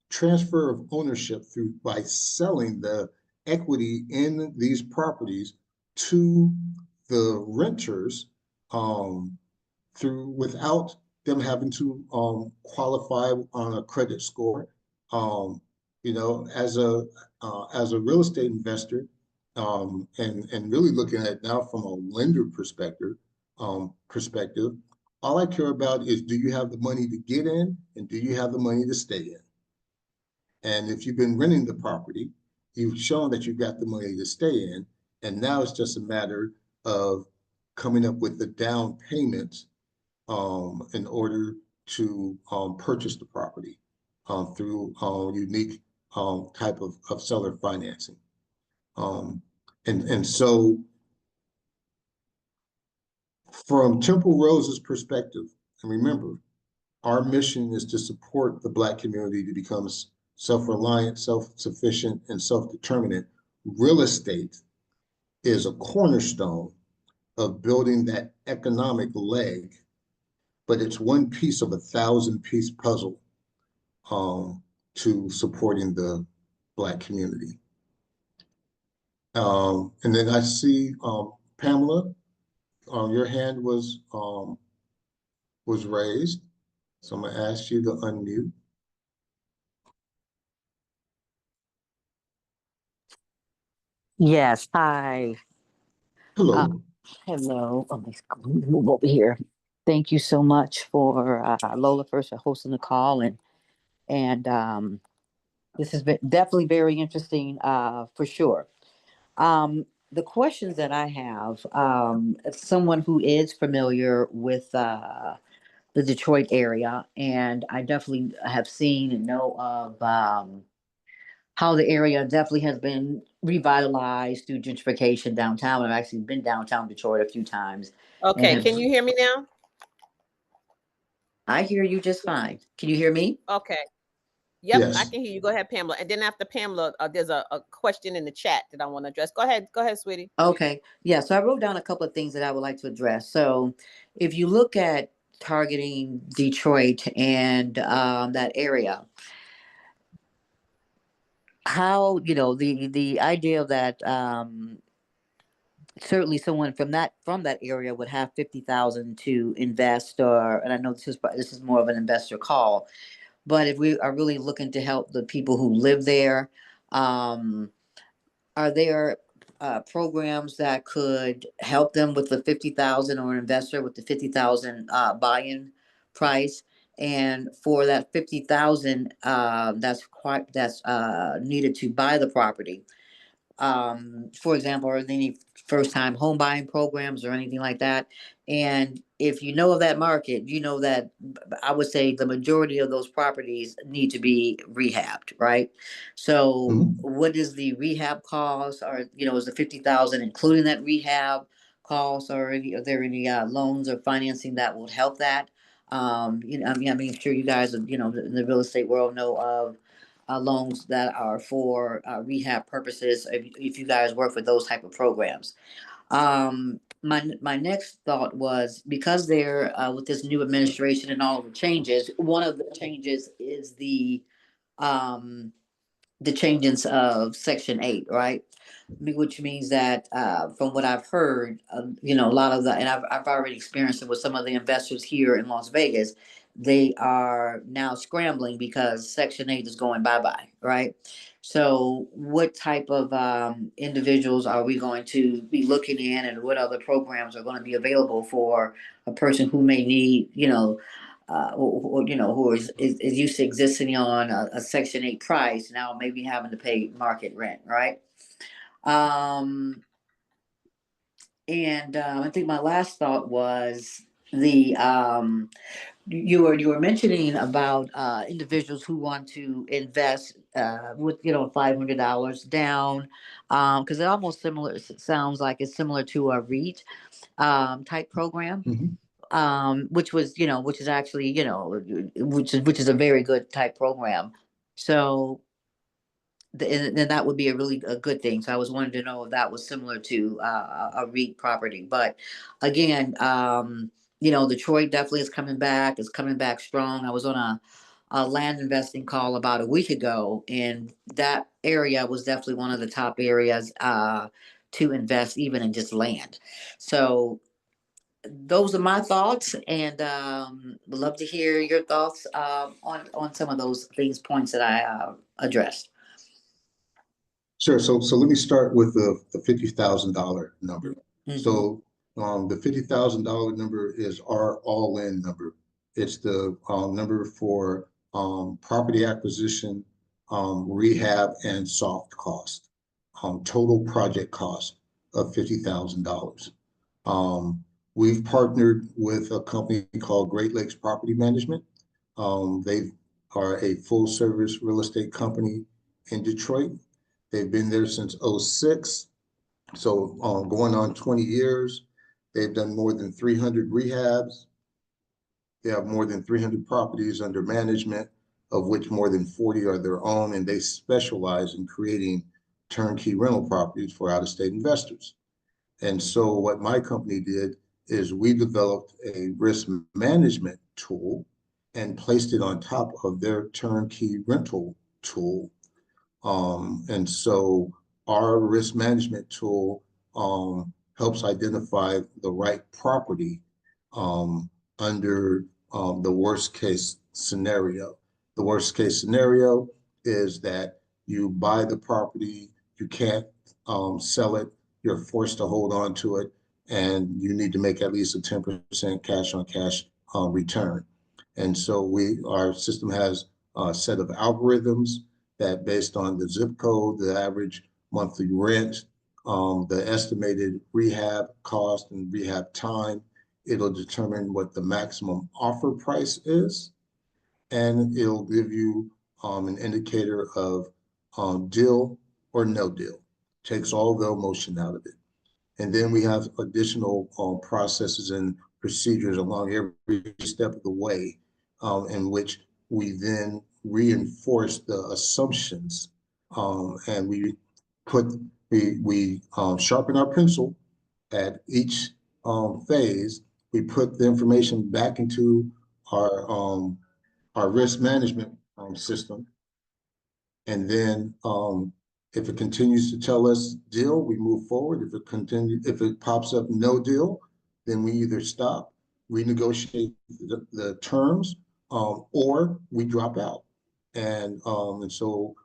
transfer of ownership by selling the equity in these properties to the renters, without them having to qualify on a credit score, you know, as a real estate investor, and really looking at it now from a lender perspective, all I care about is, do you have the money to get in, and do you have the money to stay in? And if you've been renting the property, you've shown that you've got the money to stay in, and now it's just a matter of coming up with the down payments in order to purchase the property through unique type of seller financing. And so from Temple Rose's perspective, and remember, our mission is to support the Black community to become self-reliant, self-sufficient, and self-determinant. Real estate is a cornerstone of building that economic leg, but it's one piece of a 1,000-piece puzzle to supporting the Black community. And then I see Pamela, your hand was raised, so I'm gonna ask you to unmute. Yes, hi. Hello. Hello. Let me move over here. Thank you so much for Lola first for hosting the call, and this has been definitely very interesting for sure. The questions that I have, as someone who is familiar with the Detroit area, and I definitely have seen and know of how the area definitely has been revitalized through gentrification downtown. I've actually been downtown Detroit a few times. And Okay, can you hear me now? I hear you just fine. Can you hear me? Okay. Yep, I Yes. can hear you. Go ahead, Pamela. And then after Pamela, there's a question in the chat that I want to address. Go ahead, sweetie. Okay. Yeah. So I wrote down a couple of things that I would like to address. So if you look at targeting Detroit and that area, how, the idea that certainly someone from that area would have 50,000 to invest, or and I know this is more of an investor call, but if we are really looking to help the people who live there, um, are there programs that could help them with the 50,000, or an investor with the 50,000 buy-in price? And for that 50,000, that's needed to buy the property, for example, are there any first time home buying programs or anything like that? And if you know of that market, you know that I would say the majority of those properties need to be rehabbed, right? So Mhm. what is the rehab cost? Or, is the 50,000 including that rehab cost, or are there any loans or financing that will help that? I mean, sure you guys, in the real estate world know of loans that are for rehab purposes, if you guys work with those type of programs. My next thought was, because they're with this new administration and all of the changes, one of the changes is the changes of Section 8, right? Which means that, from what I've heard, a lot of the, and I've already experienced it with some of the investors here in Las Vegas, they are now scrambling because Section 8 is going bye-bye, right? So what type of individuals are we going to be looking in, and what other programs are going to be available for a person who may need, who is used to existing on a Section 8 price, now maybe having to pay market rent, right? Um, and I think my last thought was the you were mentioning about individuals who want to invest with $500 down, because it almost sounds like it's similar to a REIT type program, Mhm. which is actually, which is a very good type program. So and that would be a good thing. So I was wanting to know if that was similar to a REIT property. But again, Detroit definitely is coming back. It's coming back strong. I was on a land investing call about a week ago, and that area was definitely one of the top areas to invest, even in just land. So those are my thoughts, and would love to hear your thoughts on some of those points that I addressed. Sure. So let me start with the $50,000 number. Mhm. So the $50,000 number is our all-in number. It's the number for property acquisition, rehab, and soft cost. Total project cost of $50,000. We've partnered with a company called Great Lakes Property Management. They are a full-service real estate company in Detroit. They've been there since '06, so going on 20 years. They've done more than 300 rehabs. They have more than 300 properties under management, of which more than 40 are their own, and they specialize in creating turnkey rental properties for out-of-state investors. And so what my company did is we developed a risk management tool and placed it on top of their turnkey rental tool. And so our risk management tool helps identify the right property under the worst case scenario. The worst case scenario is that you buy the property, you can't sell it, you're forced to hold on to it, and you need to make at least a 10% cash on cash return. And so our system has a set of algorithms that based on the zip code, the average monthly rent, the estimated rehab cost and rehab time, it'll determine what the maximum offer price is, and it'll give you an indicator of deal or no deal. Takes all the emotion out of it. And then we have additional processes and procedures along every step of the way in which we then reinforce the assumptions and we sharpen our pencil at each phase. We put the information back into our risk management system, and then if it continues to tell us deal, we move forward. If it pops up no deal, then we either stop, renegotiate the terms, or we drop out. And so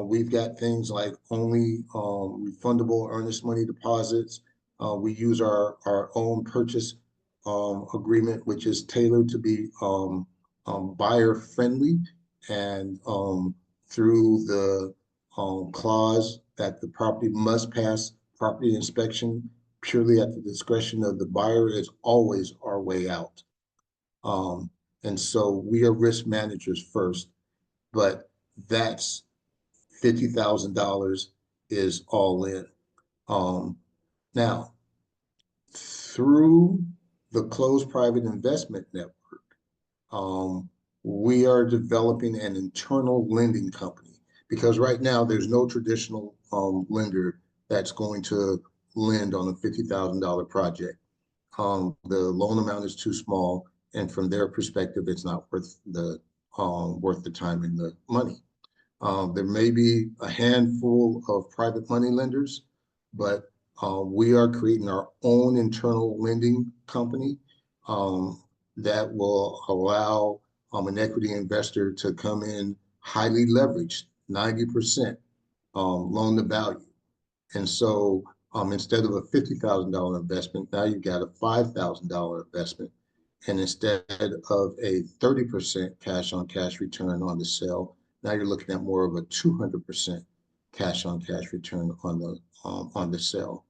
we've got things like only refundable earnest money deposits. We use our own purchase agreement, which is tailored to be buyer friendly, and through the clause that the property must pass property inspection purely at the discretion of the buyer, is always our way out. And so we are risk managers first, but that's $50,000 is all in. Now, through the closed private investment network, we are developing an internal lending company, because right now there's no traditional lender that's going to lend on a $50,000 project. The loan amount is too small, and from their perspective, it's not worth the time and the money. There may be a handful of private money lenders, but we are creating our own internal lending company that will allow an equity investor to come in highly leveraged, 90% loan to value. And so instead of a $50,000 investment, now you've got a $5,000 investment. And instead of a 30% cash on cash return on the sale, now you're looking at more of a 200% cash on cash return on the sale.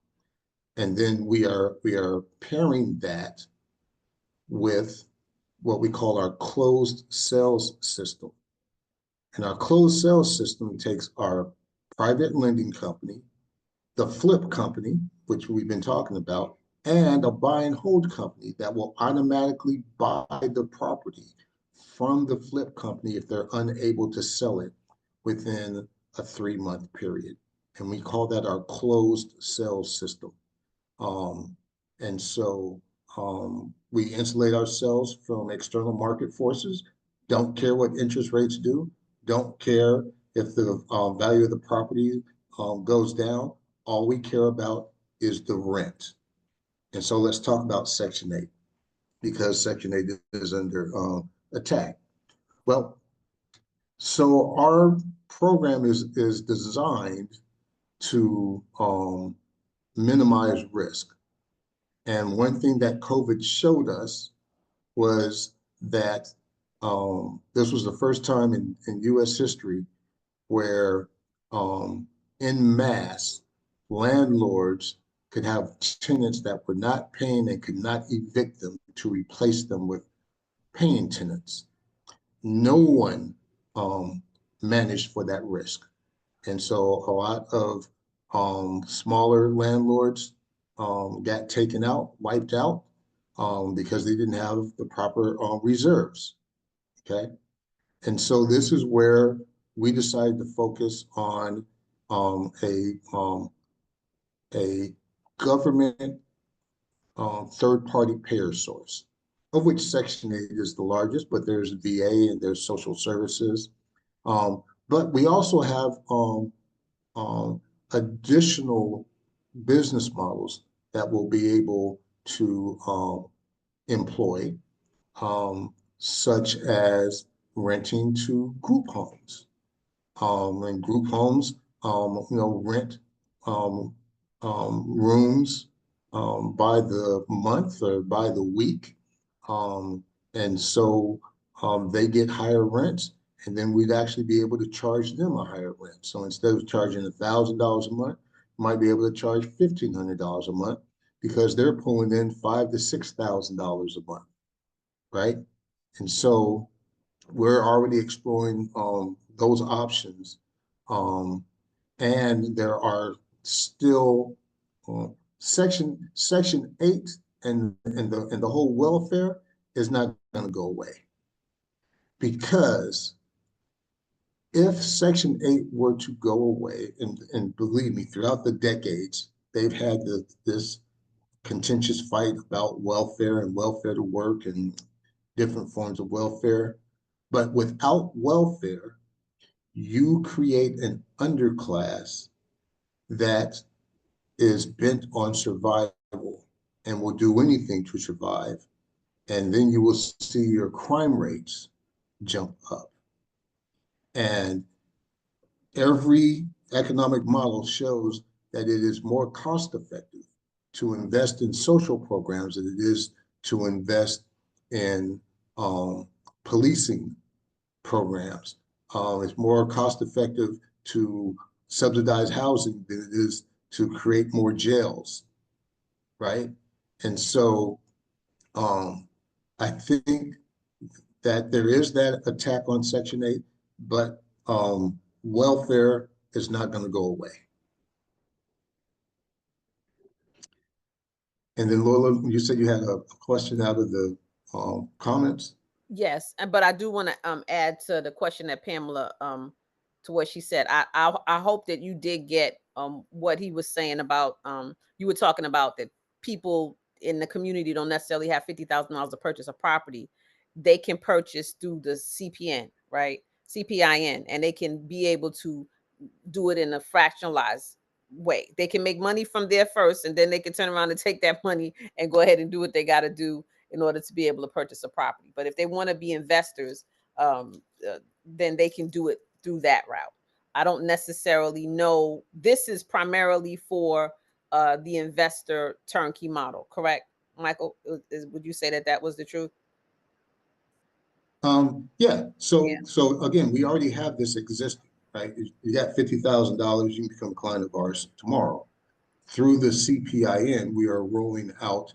And then we are pairing that with what we call our closed sales system. And our closed sales system takes our private lending company, the flip company, which we've been talking about, and a buy and hold company that will automatically buy the property from the flip company if they're unable to sell it within a 3-month period. And we call that our closed sales system. And so we insulate ourselves from external market forces, don't care what interest rates do, don't care if the value of the property goes down. All we care about is the rent. And so let's talk about Section 8, because Section 8 is under attack. Well, so our program is designed to minimize risk. And one thing that COVID showed us was that this was the first time in US history where en masse landlords could have tenants that were not paying and could not evict them to replace them with paying tenants. No one managed for that risk. And so a lot of smaller landlords got taken out, wiped out, because they didn't have the proper reserves. Okay. And so this is where we decided to focus on a government third-party payer source, of which Section 8 is the largest, but there's VA and there's social services. But we also have additional business models that will be able to employ, such as renting to group homes. And group homes, rent rooms by the month or by the week. And so they get higher rents, and then we'd actually be able to charge them a higher rent. So instead of charging $1,000 a month, you might be able to charge $1,500 a month because they're pulling in $5,000 to $6,000 a month, right? And so we're already exploring those options, and there are still Section 8 and the whole welfare is not going to go away, because if Section 8 were to go away, and believe me, throughout the decades, they've had this contentious fight about welfare and welfare to work and different forms of welfare. But without welfare, you create an underclass that is bent on survival and will do anything to survive. And then you will see your crime rates jump up. And every economic model shows that it is more cost effective to invest in social programs than it is to invest in policing programs. It's more cost effective to subsidize housing than it is to create more jails, right? And so I think that there is that attack on Section 8, but welfare is not going to go away. And then Lola, you said you had a question out of the comments. Yes, but I do want to add to the question that Pamela to what she said. I hope that you did get what he was saying about you were talking about that people in the community don't necessarily have $50,000 to purchase a property. They can purchase through the CPN, right? CPIN, and they can be able to do it in a fractionalized way. They can make money from there first, and then they can turn around and take that money and go ahead and do what they got to do in order to be able to purchase a property. But if they want to be investors, then they can do it through that route. I don't necessarily know. This is primarily for the investor turnkey model, correct, Michael? Would you say that that was the truth? Yeah. So again, we already have this existing, right? You got $50,000, you can become a client of ours tomorrow. Through the CPIN, we are rolling out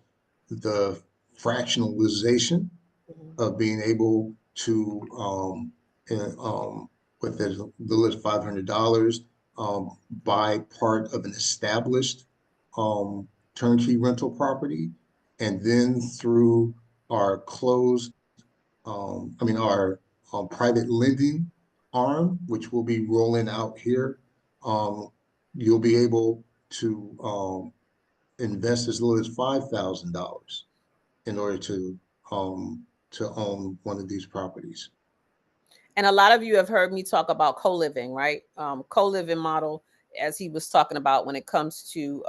the fractionalization of being able to, with the list $500, buy part of an established turnkey rental property, and then through our closed, our private lending arm, which will be rolling out here, you'll be able to invest as little as $5,000 in order to own one of these properties. And a lot of you have heard me talk about co-living, right? Co-living model, as he was talking about when it comes to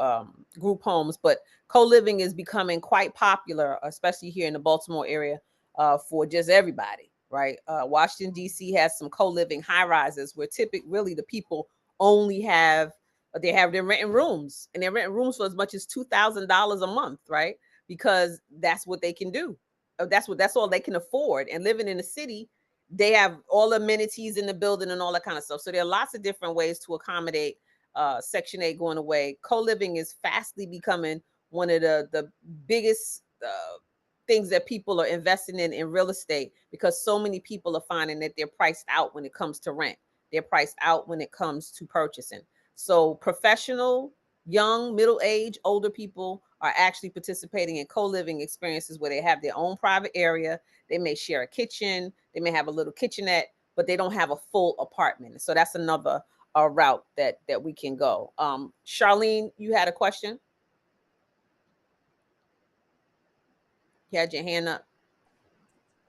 group homes, but co-living is becoming quite popular, especially here in the Baltimore area, for just everybody, right? Washington, D.C. has some co-living high rises where typically really the people only have they're renting rooms, and they're renting rooms for as much as $2,000 a month, right? Because that's what they can do. That's all they can afford. And living in the city, they have all the amenities in the building and all that kind of stuff. So there are lots of different ways to accommodate Section 8 going away. Co-living is fastly becoming one of the biggest things that people are investing in real estate, because so many people are finding that they're priced out when it comes to rent. They're priced out when it comes to purchasing. So professional, young, middle age, older people are actually participating in co-living experiences where they have their own private area. They may share a kitchen. They may have a little kitchenette, but they don't have a full apartment. So that's another route that we can go. Charlene, you had a question? You had your hand up.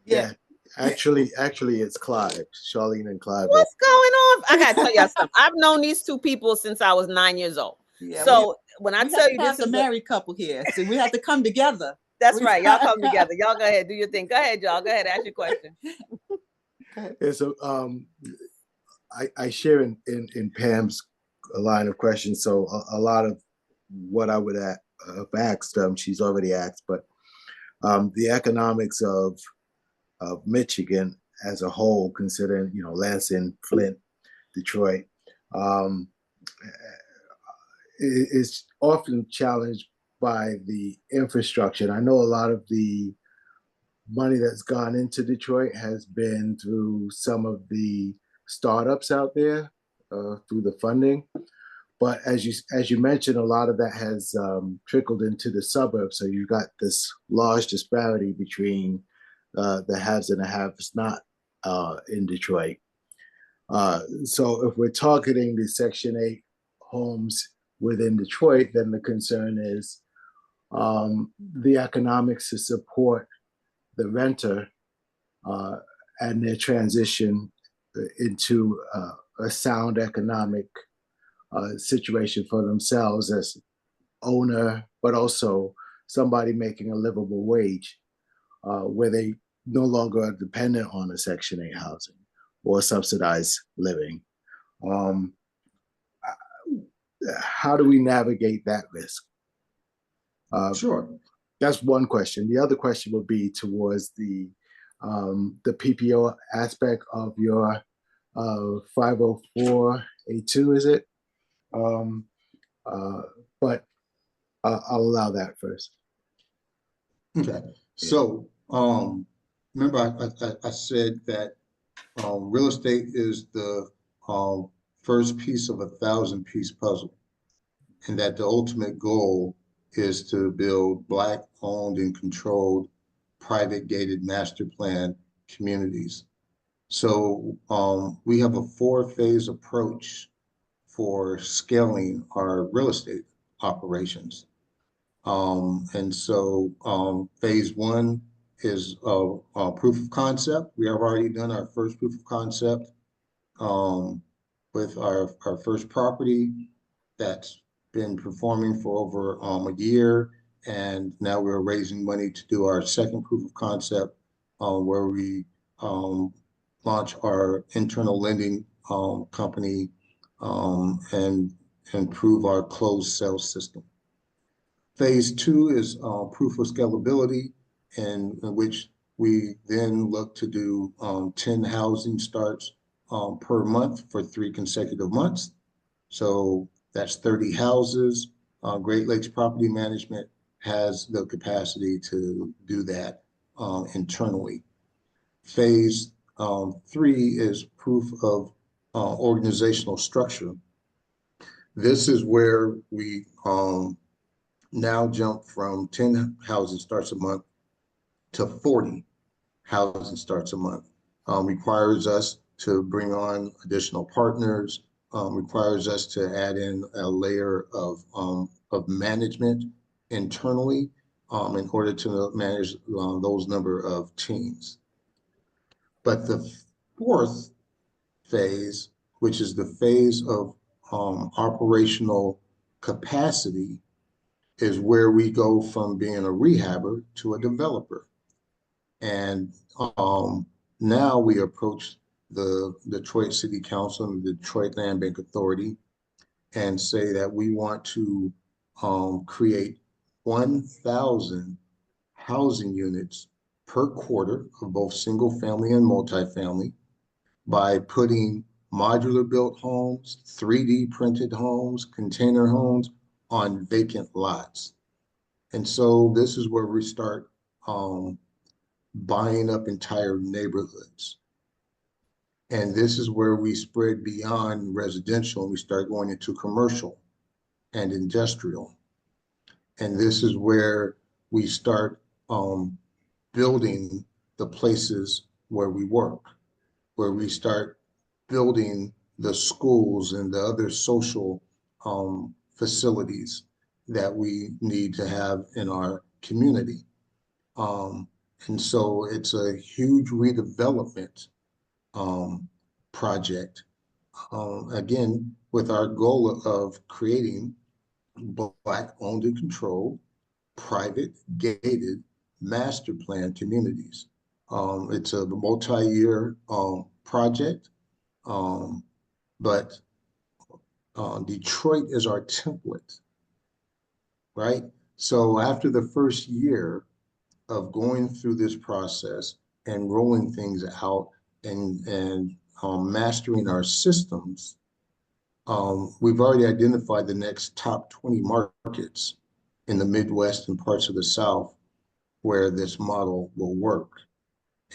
Yeah. Actually, it's Clive, Charlene and Clive. What's going on? I gotta tell y'all something. I've known these two people since I was 9 years old. Yeah, so when I tell you this is a married couple here, so we have to come together. That's right. Y'all come together. Y'all go ahead, do your thing. Go ahead, y'all. Go ahead, ask your question. Yeah, so I share in Pam's line of questions. So a lot of what I would have asked, she's already asked, but the economics of Michigan as a whole, considering, Lansing, Flint, Detroit, is often challenged by the infrastructure. And I know a lot of the money that's gone into Detroit has been through some of the startups out there, through the funding. But as you mentioned, a lot of that has trickled into the suburbs. So you've got this large disparity between the haves and the haves not in Detroit. So if we're targeting the Section 8 homes within Detroit, then the concern is the economics to support the renter and their transition into a sound economic situation for themselves as owner, but also somebody making a livable wage, where they no longer are dependent on a Section 8 housing or subsidized living. How do we navigate that risk? Sure. That's one question. The other question would be towards the PPO aspect of your 504A2, is it? But I'll allow that first. Okay. So remember I said that real estate is the first piece of a 1,000-piece puzzle, and that the ultimate goal is to build Black owned and controlled private gated master plan communities. So we have a 4-phase approach for scaling our real estate operations. And so phase 1 is a proof of concept. We have already done our first proof of concept with our first property that's been performing for over a year. And now we're raising money to do our second proof of concept, where we launch our internal lending company and improve our closed sales system. Phase 2 is proof of scalability, in which we then look to do 10 housing starts per month for 3 consecutive months. So that's 30 houses. Great Lakes Property Management has the capacity to do that internally. Phase 3 is proof of organizational structure. This is where we now jump from 10 housing starts a month to 40 housing starts a month. Requires us to bring on additional partners, requires us to add in a layer of management internally in order to manage those number of teams. But the 4th phase, which is the phase of operational capacity, is where we go from being a rehabber to a developer. And now we approach the Detroit City Council and the Detroit Land Bank Authority and say that we want to create 1,000 housing units per quarter of both single family and multifamily by putting modular built homes, 3D printed homes, container homes on vacant lots. And so this is where we start buying up entire neighborhoods. And this is where we spread beyond residential and we start going into commercial and industrial. And this is where we start building the places where we work, where we start building the schools and the other social facilities that we need to have in our community. And so it's a huge redevelopment project, again, with our goal of creating Black owned and controlled, private, gated, master plan communities. It's a multi-year project, but Detroit is our template, right? So after the first year of going through this process and rolling things out and mastering our systems, we've already identified the next top 20 markets in the Midwest and parts of the South where this model will work.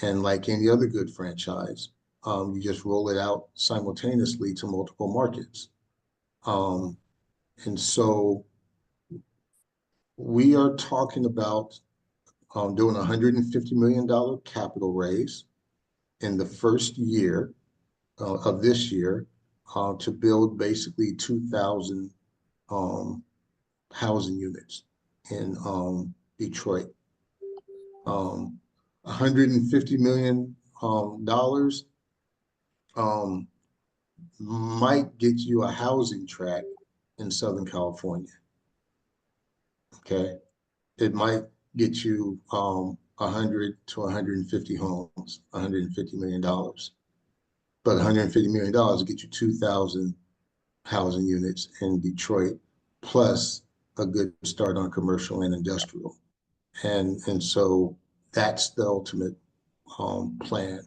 And like any other good franchise, you just roll it out simultaneously to multiple markets. And so we are talking about doing a $150 million capital raise in the first year of this year to build basically 2,000 housing units in Detroit. $150 million might get you a housing tract in Southern California. Okay, it might get you 100 to 150 homes, $150 million. But $150 million will get you 2,000 housing units in Detroit, plus a good start on commercial and industrial. And so that's the ultimate plan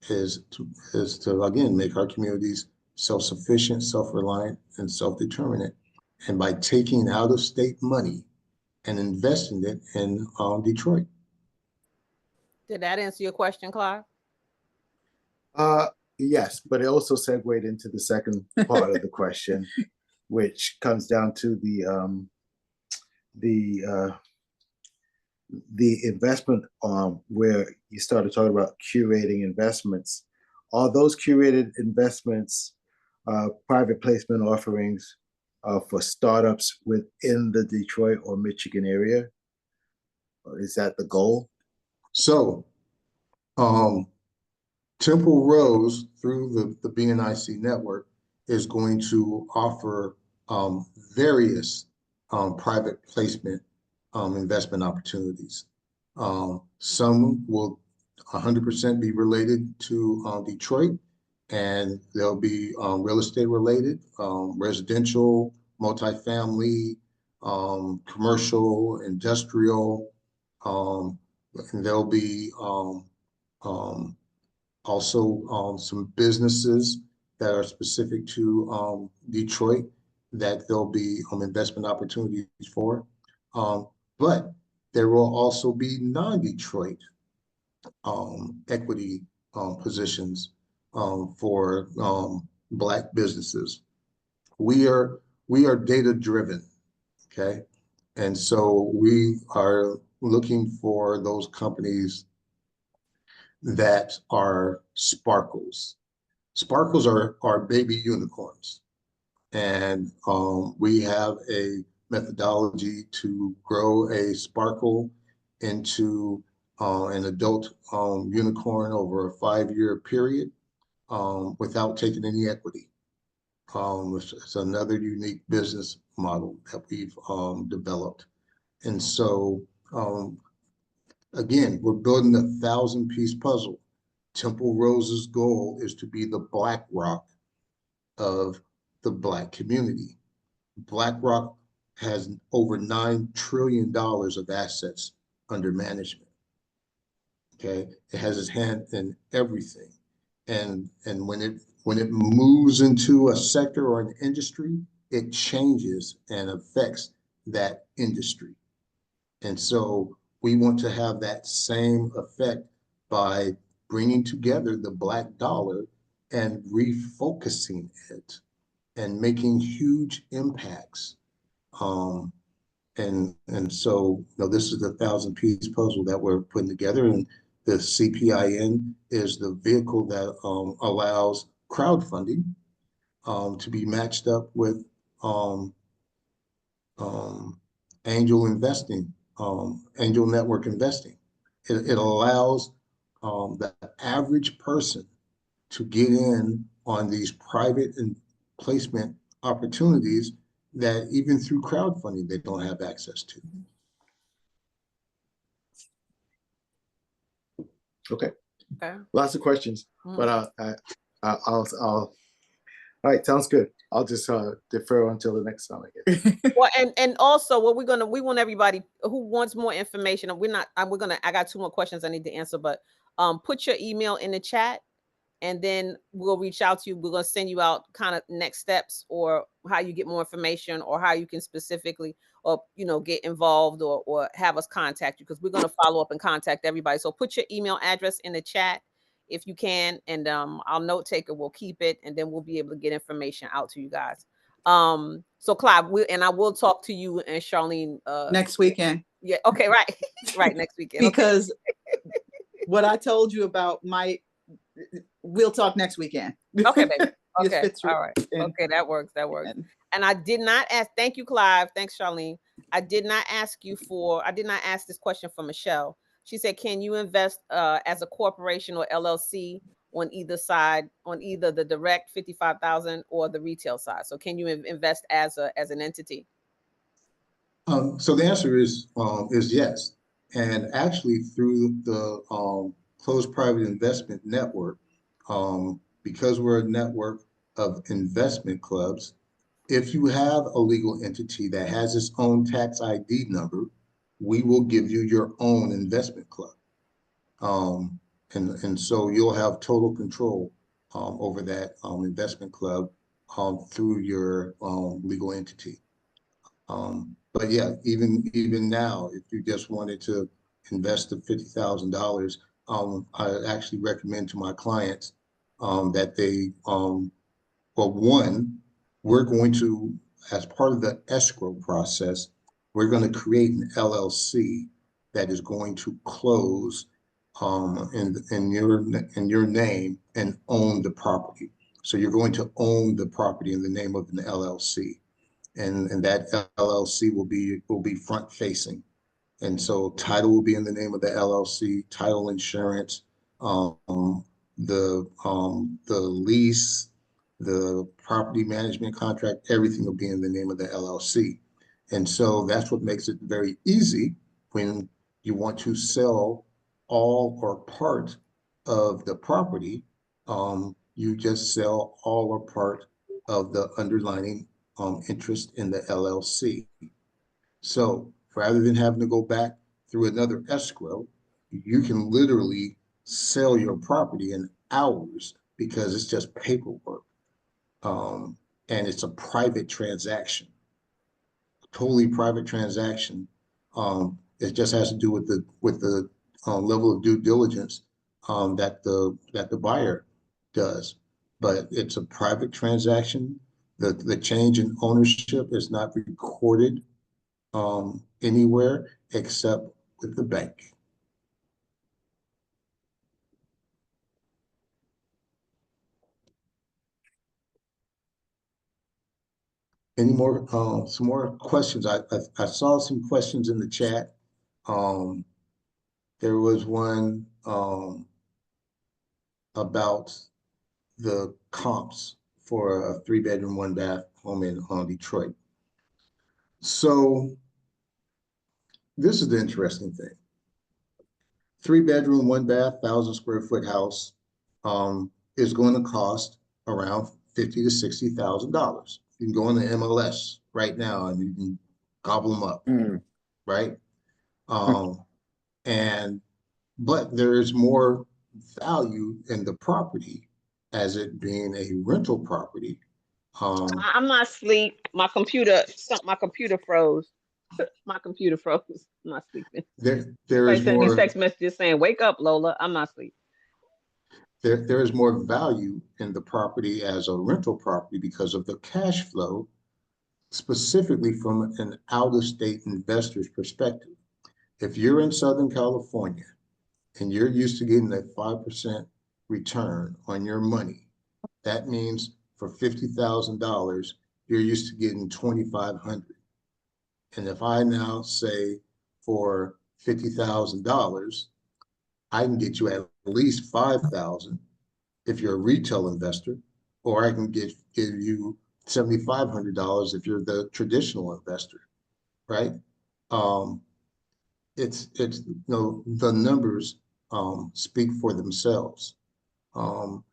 is to again make our communities self-sufficient, self-reliant, and self-determinant. And by taking out of state money and investing it in Detroit. Did that answer your question, Clive? Yes, but it also segued into the second part of the question, which comes down to the investment where you started talking about curating investments. Are those curated investments private placement offerings for startups within the Detroit or Michigan area? Or is that the goal? So Temple Rose, through the BNIC network, is going to offer various private placement investment opportunities. Some will 100% be related to Detroit, and they'll be real estate related, residential, multifamily, commercial, industrial, and there'll be also some businesses that are specific to Detroit that there'll be investment opportunities for. But there will also be non-Detroit equity positions for Black businesses. We are data driven, okay? And so we are looking for those companies that are sparkles. Sparkles are baby unicorns. And we have a methodology to grow a sparkle into an adult unicorn over a 5-year period without taking any equity. It's another unique business model that we've developed. And so, again, we're building a 1,000-piece puzzle. Temple Rose's goal is to be the BlackRock of the Black community. BlackRock has over $9 trillion of assets under management. Okay, it has its hand in everything, and when it moves into a sector or an industry, it changes and affects that industry. And so we want to have that same effect by bringing together the black dollar and refocusing it and making huge impacts. And so, this is the 1,000-piece puzzle that we're putting together, and the CPIN is the vehicle that allows crowdfunding to be matched up with angel investing, angel network investing. It allows the average person to get in on these private and placement opportunities that even through crowdfunding they don't have access to. Okay. Okay. Lots of questions, but I'll all right. Sounds good. I'll just defer until the next time I get. Well, and also what we want everybody who wants more information. I got 2 more questions I need to answer, but put your email in the chat, and then we'll reach out to you. We're going to send you out kind of next steps, or how you get more information, or how you can specifically, or get involved, or have us contact you, because we're going to follow up and contact everybody. So put your email address in the chat if you can, and our note taker will keep it, and then we'll be able to get information out to you guys. So Clive, I will talk to you and Charlene next weekend. Yeah, okay, right. Right, next weekend. Because what I told you about we'll talk next weekend. Okay, baby. Okay. All right. Okay, that works. And I did not ask, thank you, Clive. Thanks, Charlene. I did not ask this question for Michelle. She said, can you invest as a corporation or LLC on either side, on either the direct 55,000 or the retail side? So can you invest as an entity? So the answer is yes. And actually through the closed private investment network, because we're a network of investment clubs, if you have a legal entity that has its own tax ID number, we will give you your own investment club. And so you'll have total control over that investment club through your legal entity. But yeah, even now, if you just wanted to invest the $50,000, I actually recommend to my clients that they, well, one, we're going to, as part of the escrow process, we're going to create an LLC that is going to close in your name and own the property. So you're going to own the property in the name of an LLC. And that LLC will be front facing, and so title will be in the name of the LLC, title insurance, the lease, the property management contract, everything will be in the name of the LLC. And so that's what makes it very easy when you want to sell all or part of the property. You just sell all or part of the underlying interest in the LLC. So rather than having to go back through another escrow, you can literally sell your property in hours because it's just paperwork. And it's a private transaction, totally private transaction. It just has to do with the level of due diligence that the buyer does. But it's a private transaction. The change in ownership is not recorded anywhere except with the bank. Any more, some more questions? I saw some questions in the chat. There was one about the comps for a 3-bedroom, 1-bath home in Detroit. So this is the interesting thing. 3-bedroom, 1-bath, 1,000-square-foot house is going to cost around $50,000 to $60,000. You can go on the MLS right now and you can gobble them up, right? And but there is more value in the property as it being a rental property. I'm not asleep. My computer froze. My computer froze. I'm not sleeping. There Everybody is sending me more text messages saying, "Wake up, Lola." I'm not asleep. there is more value in the property as a rental property because of the cash flow, specifically from an out-of-state investor's perspective. If you're in Southern California and you're used to getting a 5% return on your money, that means for $50,000, you're used to getting 2,500. And if I now say for $50,000, I can get you at least 5,000 if you're a retail investor, or I can give you $7,500 if you're the traditional investor, right? It's the numbers speak for themselves. And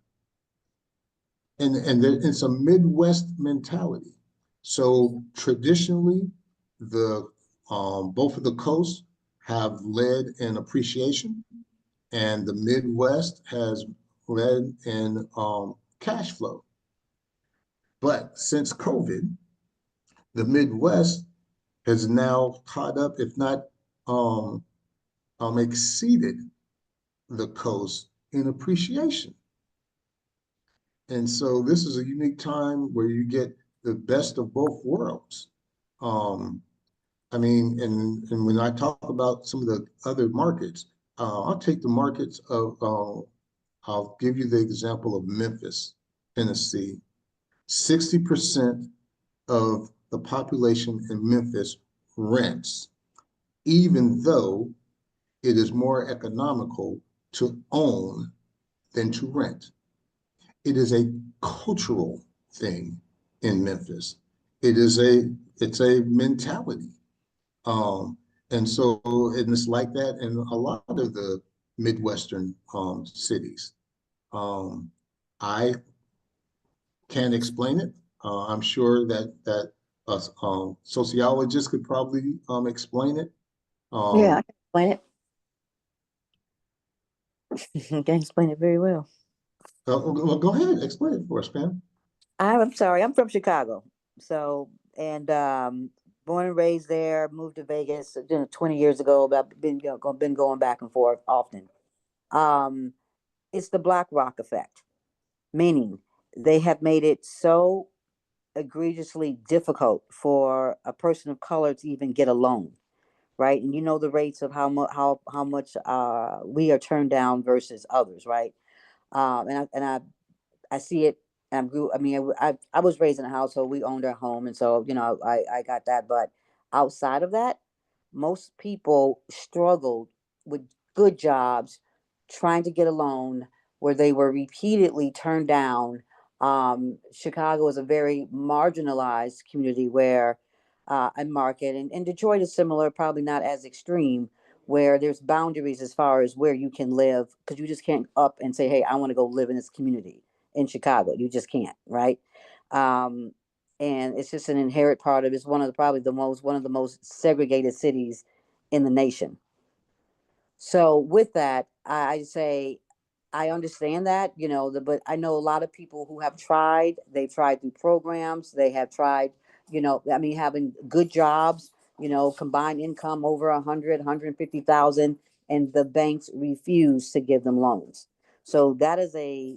it's a Midwest mentality. So traditionally, the both of the coasts have led in appreciation, and the Midwest has led in cash flow. But since COVID, the Midwest has now caught up, if not exceeded the coast in appreciation. And so this is a unique time where you get the best of both worlds. I mean, and when I talk about some of the other markets, I'll take the markets of, I'll give you the example of Memphis, Tennessee. 60% of the population in Memphis rents, even though it is more economical to own than to rent. It is a cultural thing in Memphis. It's a mentality. And so and it's like that in a lot of the Midwestern cities. I can't explain it. I'm sure that a sociologist could probably explain it. Yeah, I Um, can explain it. I can explain it very well. well, go ahead, explain it for us, Pam. I'm sorry, I'm from Chicago. So, and born and raised there, moved to Vegas 20 years ago, about been going back and forth often. Um, it's the Black Rock effect, meaning they have made it so egregiously difficult for a person of color to even get a loan, right? And you know the rates of how much we are turned down versus others, right? I see it. I mean, I was raised in a household. We owned our home, and so I got that. But outside of that, most people struggled with good jobs, trying to get a loan where they were repeatedly turned down. Chicago is a very marginalized community where a market, and Detroit is similar, probably not as extreme, where there's boundaries as far as where you can live because you just can't up and say, hey, I want to go live in this community in Chicago. You just can't, right? Um, and it's just an inherent part of it's one of the most segregated cities in the nation. So with that, I say I understand that, but I know a lot of people who have tried, they've tried through programs, they have tried, I mean, having good jobs, combined income over 150,000, and the banks refuse to give them loans. So that is a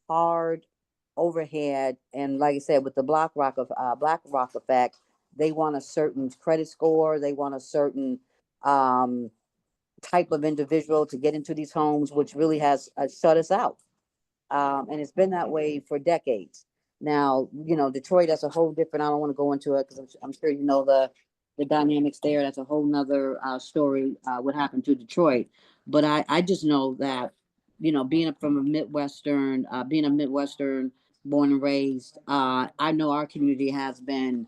hard overhead. And like I said, with the Black Rock effect, they want a certain credit score, they want a certain, um, type of individual to get into these homes, which really has shut us out. And it's been that way for decades. Now, Detroit, that's a whole different, I don't want to go into it because I'm sure you know the dynamics there. That's a whole nother story, what happened to Detroit. But I just know that, being a Midwestern born and raised, I know our community has been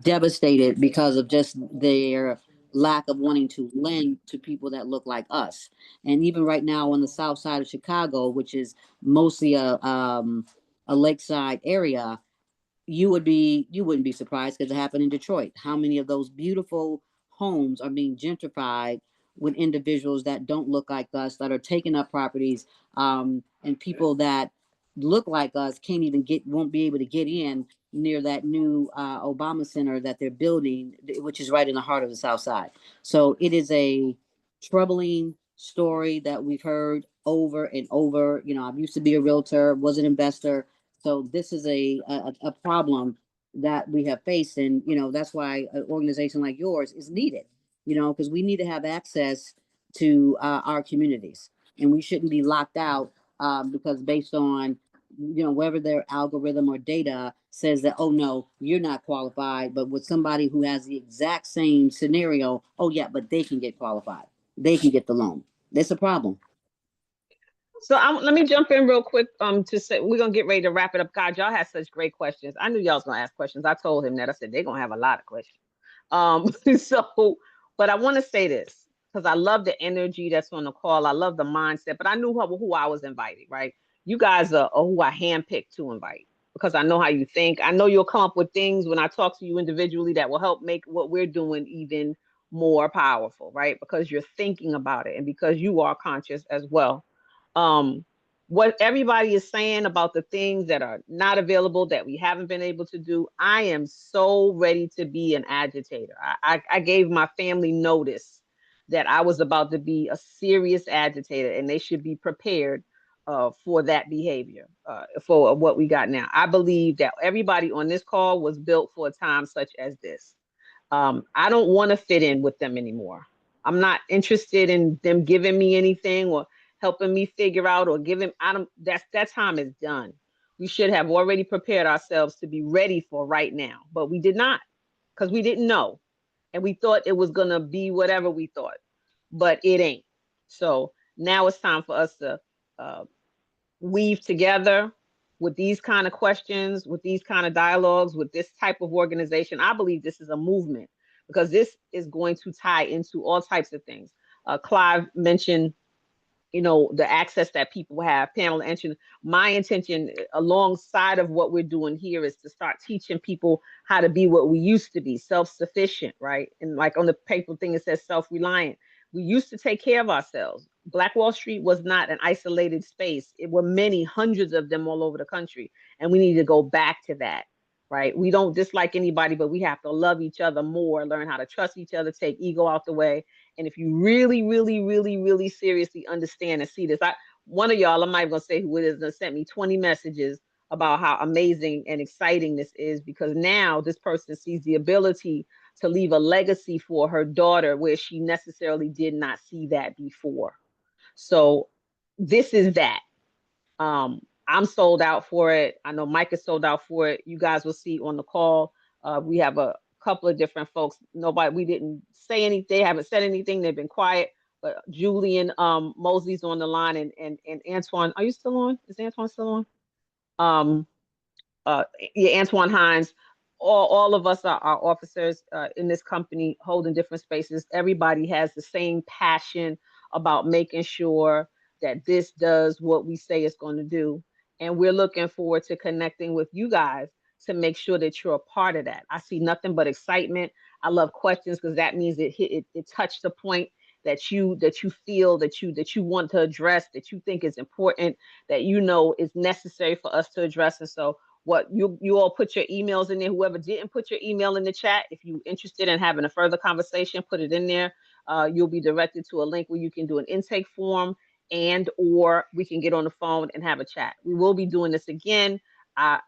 devastated because of just their lack of wanting to lend to people that look like us. And even right now on the south side of Chicago, which is mostly a lakeside area, you wouldn't be surprised because it happened in Detroit. How many of those beautiful homes are being gentrified with individuals that don't look like us, that are taking up properties, and people that look like us won't be able to get in near that new Obama Center that they're building, which is right in the heart of the South Side. So it is a troubling story that we've heard over and over. You know, I used to be a realtor, was an investor, so this is a problem that we have faced, and you know that's why an organization like yours is needed. You know, because we need to have access to our communities, and we shouldn't be locked out because based on whether their algorithm or data says that, oh no, you're not qualified, but with somebody who has the exact same scenario, oh yeah, but they can get qualified, they can get the loan. That's a problem. So let me jump in real quick. To say we're gonna get ready to wrap it up. God, y'all had such great questions. I knew y'all was gonna ask questions. I told him that. I said they're gonna have a lot of questions. So, but I want to say this because I love the energy that's on the call. I love the mindset. But I knew who I was inviting. Right? You guys are who I handpicked to invite because I know how you think. I know you'll come up with things when I talk to you individually that will help make what we're doing even more powerful. Right? Because you're thinking about it and because you are conscious as well. What everybody is saying about the things that are not available that we haven't been able to do, I am so ready to be an agitator. I gave my family notice that I was about to be a serious agitator and they should be prepared for that behavior, for what we got now. I believe that everybody on this call was built for a time such as this. I don't want to fit in with them anymore. I'm not interested in them giving me anything or helping me figure out or giving. I don't. That time is done. We should have already prepared ourselves to be ready for right now, but we did not because we didn't know, and we thought it was gonna be whatever we thought, but it ain't. So now it's time for us to uh, weave together with these kind of questions, with these kind of dialogues, with this type of organization. I believe this is a movement because this is going to tie into all types of things. Clive mentioned the access that people have. Pamela mentioned my intention alongside of what we're doing here is to start teaching people how to be what we used to be, self-sufficient, right? And like on the paper thing, it says self-reliant. We used to take care of ourselves. Black Wall Street was not an isolated space. It were many hundreds of them all over the country. And we need to go back to that, right? We don't dislike anybody, but we have to love each other more, learn how to trust each other, take ego out the way. And if you really, really, really, really seriously understand and see this, one of y'all, I'm not even gonna say who it is, that sent me 20 messages about how amazing and exciting this is because now this person sees the ability to leave a legacy for her daughter where she necessarily did not see that before. So this is that. I'm sold out for it. I know Mike is sold out for it. You guys will see on the call. We have a couple of different folks. We didn't say anything. They haven't said anything. They've been quiet. But Julian Mosley's on the line and Antoine. Are you still on? Is Antoine still on? Uh, yeah, Antoine Hines. All of us are officers in this company holding different spaces. Everybody has the same passion about making sure that this does what we say it's going to do. And we're looking forward to connecting with you guys to make sure that you're a part of that. I see nothing but excitement. I love questions because that means it touched the point that you feel that you want to address, that you think is important, that is necessary for us to address. And so what you all put your emails in there. Whoever didn't put your email in the chat, if you're interested in having a further conversation, put it in there. You'll be directed to a link where you can do an intake form or we can get on the phone and have a chat. We will be doing this again.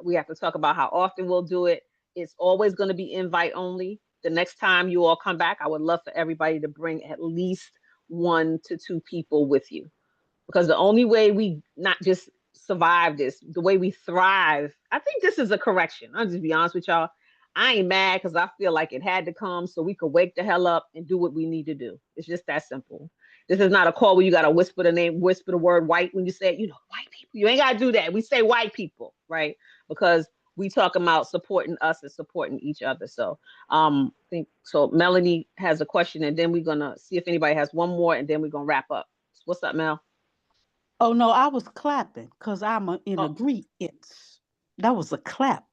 We have to talk about how often we'll do it. It's always going to be invite only. The next time you all come back, I would love for everybody to bring at least 1 to 2 people with you because the only way we not just survive this, the way we thrive, I think this is a correction. I'll just be honest with y'all. I ain't mad because I feel like it had to come so we could wake the hell up and do what we need to do. It's just that simple. This is not a call where you got to whisper the word white when you say, white people. You ain't got to do that. We say white people, right? Because we talk about supporting us and supporting each other. So I think so. Melanie has a question, and then we're gonna see if anybody has one more, and then we're gonna wrap up. What's up, Mel? Oh no, I was clapping because I'm in Oh, agreement. That was a clap.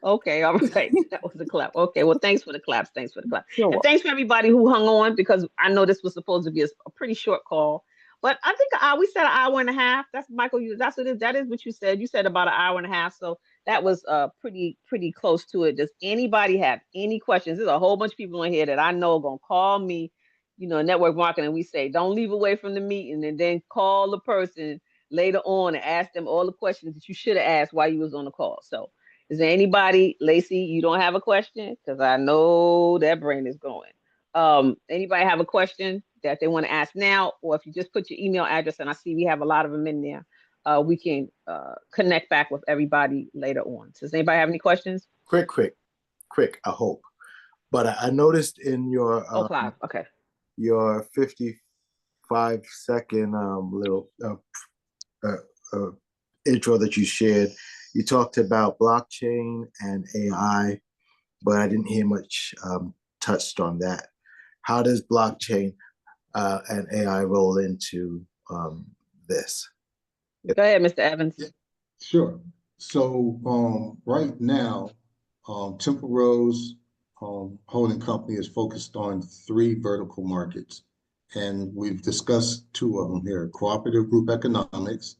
Okay, all right. That was a clap. Okay, well, thanks for the claps. Thanks for the clap. And Sure. thanks for everybody who hung on because I know this was supposed to be a pretty short call. But I think we said an hour and a half. That's Michael. That's what it is. That is what you said. You said about an hour and a half. So that was pretty close to it. Does anybody have any questions? There's a whole bunch of people in here that I know are gonna call me, network marketing. We say don't leave away from the meeting and then call the person later on and ask them all the questions that you should have asked while you was on the call. So is there anybody, Lacey, you don't have a question? Because I know that brain is going. Anybody have a question that they want to ask now? Or if you just put your email address, and I see we have a lot of them in there, we can connect back with everybody later on. So does anybody have any questions? Quick, I hope. But I noticed in Oh, Clive, okay. your 55-second little intro that you shared, you talked about blockchain and AI, but I didn't hear much touched on that. How does blockchain and AI roll into this? Go ahead, Mr. Evans. Yeah, sure. So right now, Temple Rose Holding Company is focused on 3 vertical markets. And we've discussed 2 of them here: cooperative group economics,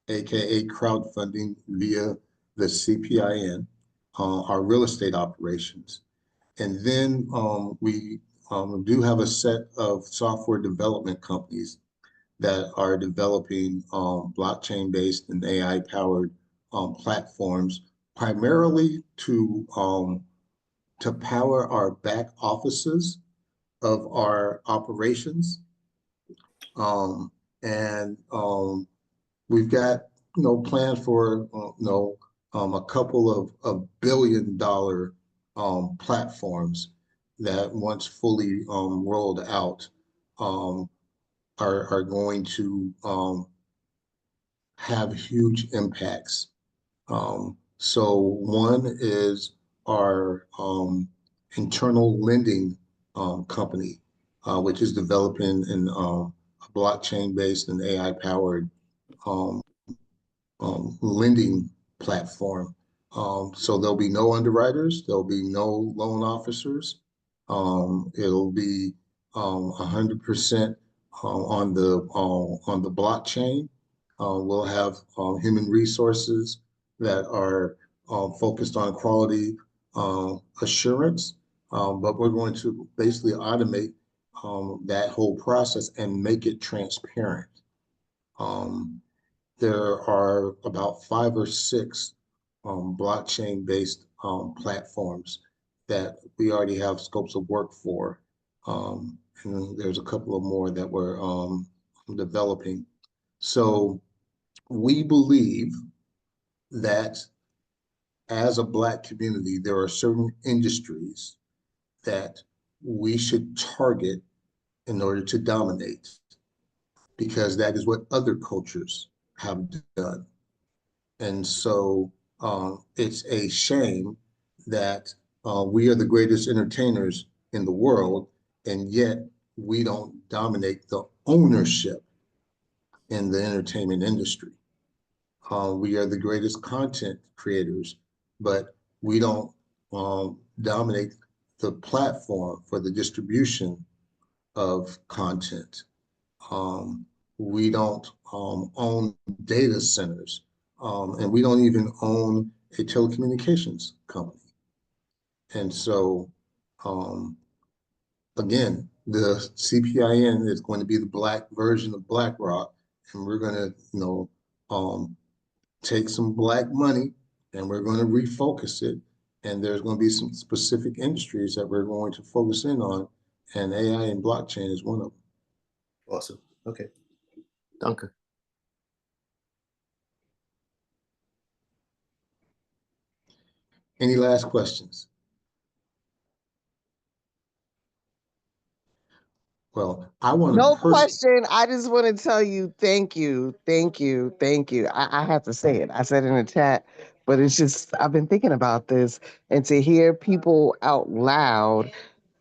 aka crowdfunding via the CPIN, our real estate operations. And then we do have a set of software development companies that are developing blockchain-based and AI-powered platforms, primarily to power our back offices of our operations. And we've got plans for a couple of $1 billion platforms that, once fully rolled out, are going to have huge impacts. So one is our internal lending company, which is developing a blockchain-based and AI-powered lending platform. So there'll be no underwriters, there'll be no loan officers. It'll be 100% on the blockchain. We'll have human resources that are focused on quality assurance, but we're going to basically automate that whole process and make it transparent. There are about 5 or 6 blockchain-based platforms that we already have scopes of work for. And there's a couple of more that we're developing. So we believe that as a Black community, there are certain industries that we should target in order to dominate, because that is what other cultures have done. And so it's a shame that we are the greatest entertainers in the world, and yet we don't dominate the ownership in the entertainment industry. We are the greatest content creators, but we don't dominate the platform for the distribution of content. We don't own data centers, and we don't even own a telecommunications company. And so, again, the CPIN is going to be the Black version of BlackRock, and we're going to, take some Black money and we're going to refocus it. And there's going to be some specific industries that we're going to focus in on, and AI and blockchain is one of them. Awesome. Okay. Danke. Any last questions? Well, I want to No question. I just want to tell you, thank you, thank you, thank you. I have to say it. I said in the chat, but it's just, I've been thinking about this, and to hear people out loud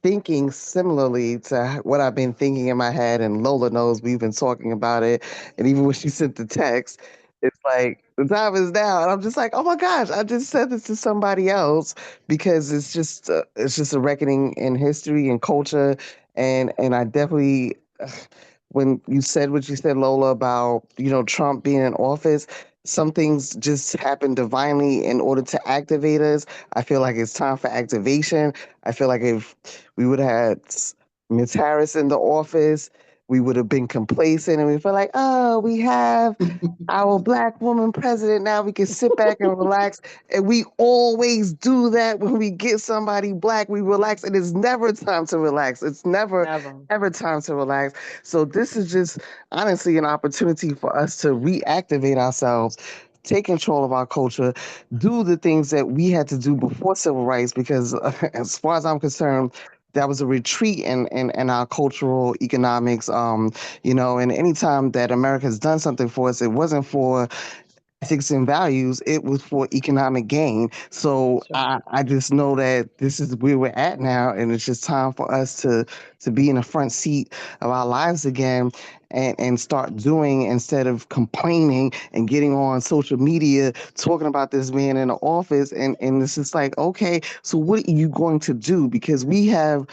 thinking similarly to what I've been thinking in my head, and Lola knows we've been talking about it, and even when she sent the text, It's like the time is now, and I'm just like, oh my gosh, I just said this to somebody else because it's just a reckoning in history and culture, and I definitely when you said what you said, Lola, about Trump being in office, some things just happen divinely in order to activate us. I feel like it's time for activation. I feel like if we would have had Miss Harris in the office, we would have been complacent and we feel like, oh, we have our black woman president. Now we can sit back and relax. And we always do that when we get somebody black. We relax. And it's never time to relax. It's never, Never. ever time to relax. So this is just honestly an opportunity for us to reactivate ourselves. Take control of our culture, do the things that we had to do before civil rights, because as far as I'm concerned, that was a retreat in our cultural economics. And anytime that America has done something for us, it wasn't for ethics and values, it was for economic gain. So That's right. I just know that this is where we're at now, and it's just time for us to be in the front seat of our lives again, and start doing instead of complaining and getting on social media talking about this man in the office. And it's just like, okay, so what are you going to do? Because we have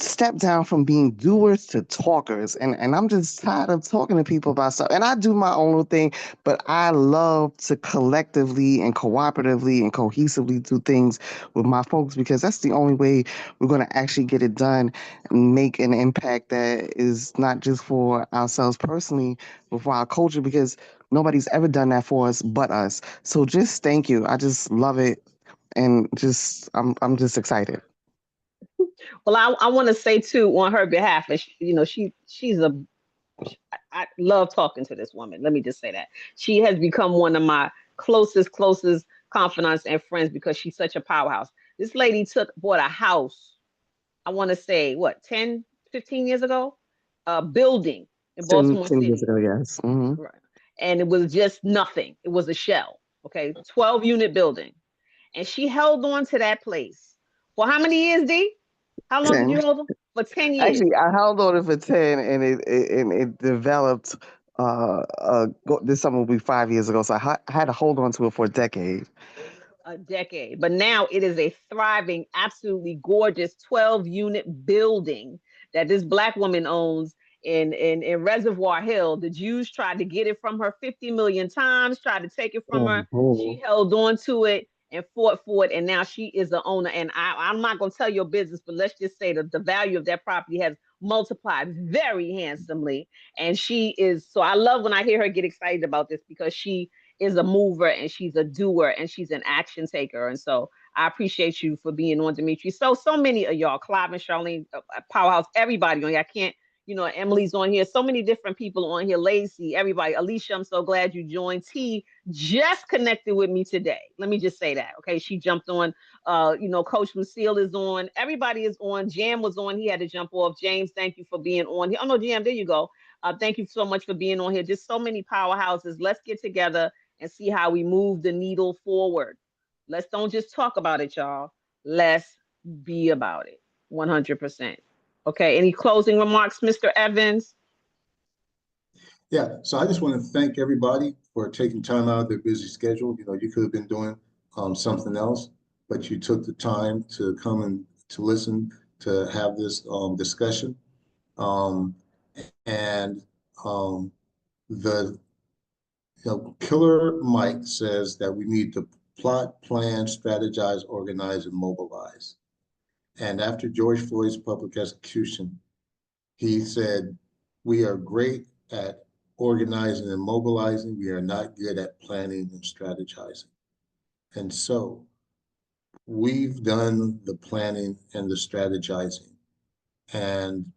step down from being doers to talkers. And I'm just tired of talking to people about stuff. And I do my own little thing, but I love to collectively and cooperatively and cohesively do things with my folks, because that's the only way we're going to actually get it done and make an impact that is not just for ourselves personally, but for our culture, because nobody's ever done that for us but us. So just thank you. I just love it. And just I'm just excited. Well, I want to say too on her behalf, and she's a I love talking to this woman. Let me just say that she has become one of my closest confidants and friends because she's such a powerhouse. This lady bought a house. I want to say what 10, 15 years ago, a building in Baltimore 10 years City, ago, yes. Hmm. right? And it was just nothing. It was a shell. Okay, 12-unit building, and she held on to that place for how many years, D? How long did you 10. hold on? For 10 years. Actually, I held on it for 10, and it developed. This summer will be 5 years ago, so I had to hold on to it for a decade. A decade. But now it is a thriving, absolutely gorgeous 12-unit building that this black woman owns in Reservoir Hill. The Jews tried to get it from her 50 million times, tried to take it from her. Oh, She held on to it and fought for it, and now she is the owner. And I'm not going to tell your business, but let's just say that the value of that property has multiplied very handsomely. And she is, so I love when I hear her get excited about this because she is a mover and she's a doer and she's an action taker. And so I appreciate you for being on, Dimitri. So many of y'all, Clive and Charlene, Powerhouse, everybody on here. I can't, Emily's on here. So many different people on here. Lacey, everybody. Alicia, I'm so glad you joined. T just connected with me today. Let me just say that. Okay. She jumped on. Coach Lucille is on. Everybody is on. Jam was on. He had to jump off. James, thank you for being on here. Oh no, Jam, there you go. Thank you so much for being on here. Just so many powerhouses. Let's get together and see how we move the needle forward. Let's don't just talk about it, y'all. Let's be about it. 100%. Okay. Any closing remarks, Mr. Evans? Yeah, so I just want to thank everybody for taking time out of their busy schedule. You could have been doing something else, but you took the time to come and to listen, to have this discussion. Um, and the Killer Mike says that we need to plot, plan, strategize, organize, and mobilize. And after George Floyd's public execution, he said, we are great at organizing and mobilizing. We are not good at planning and strategizing. And so we've done the planning and the strategizing. And,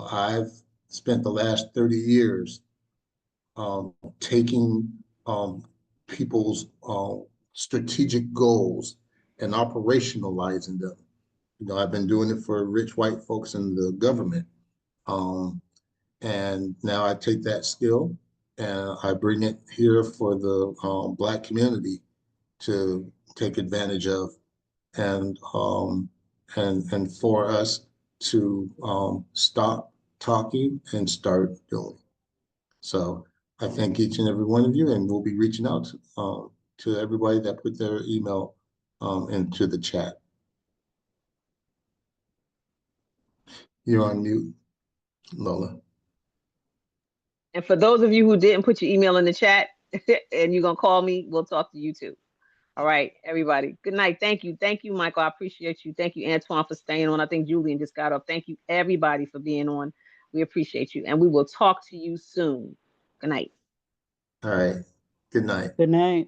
I've spent the last 30 years taking people's strategic goals and operationalizing them. I've been doing it for rich white folks in the government. Um, and now I take that skill and I bring it here for the Black community to take advantage of, and for us to stop talking and start doing. So I thank each and every one of you, and we'll be reaching out to everybody that put their email into the chat. You're on mute, Lola. And for those of you who didn't put your email in the chat and you're going to call me, we'll talk to you too. All right, everybody. Good night. Thank you. Thank you, Michael. I appreciate you. Thank you, Antoine, for staying on. I think Julian just got up. Thank you, everybody, for being on. We appreciate you. And we will talk to you soon. Good night. All right. Good night. Good night.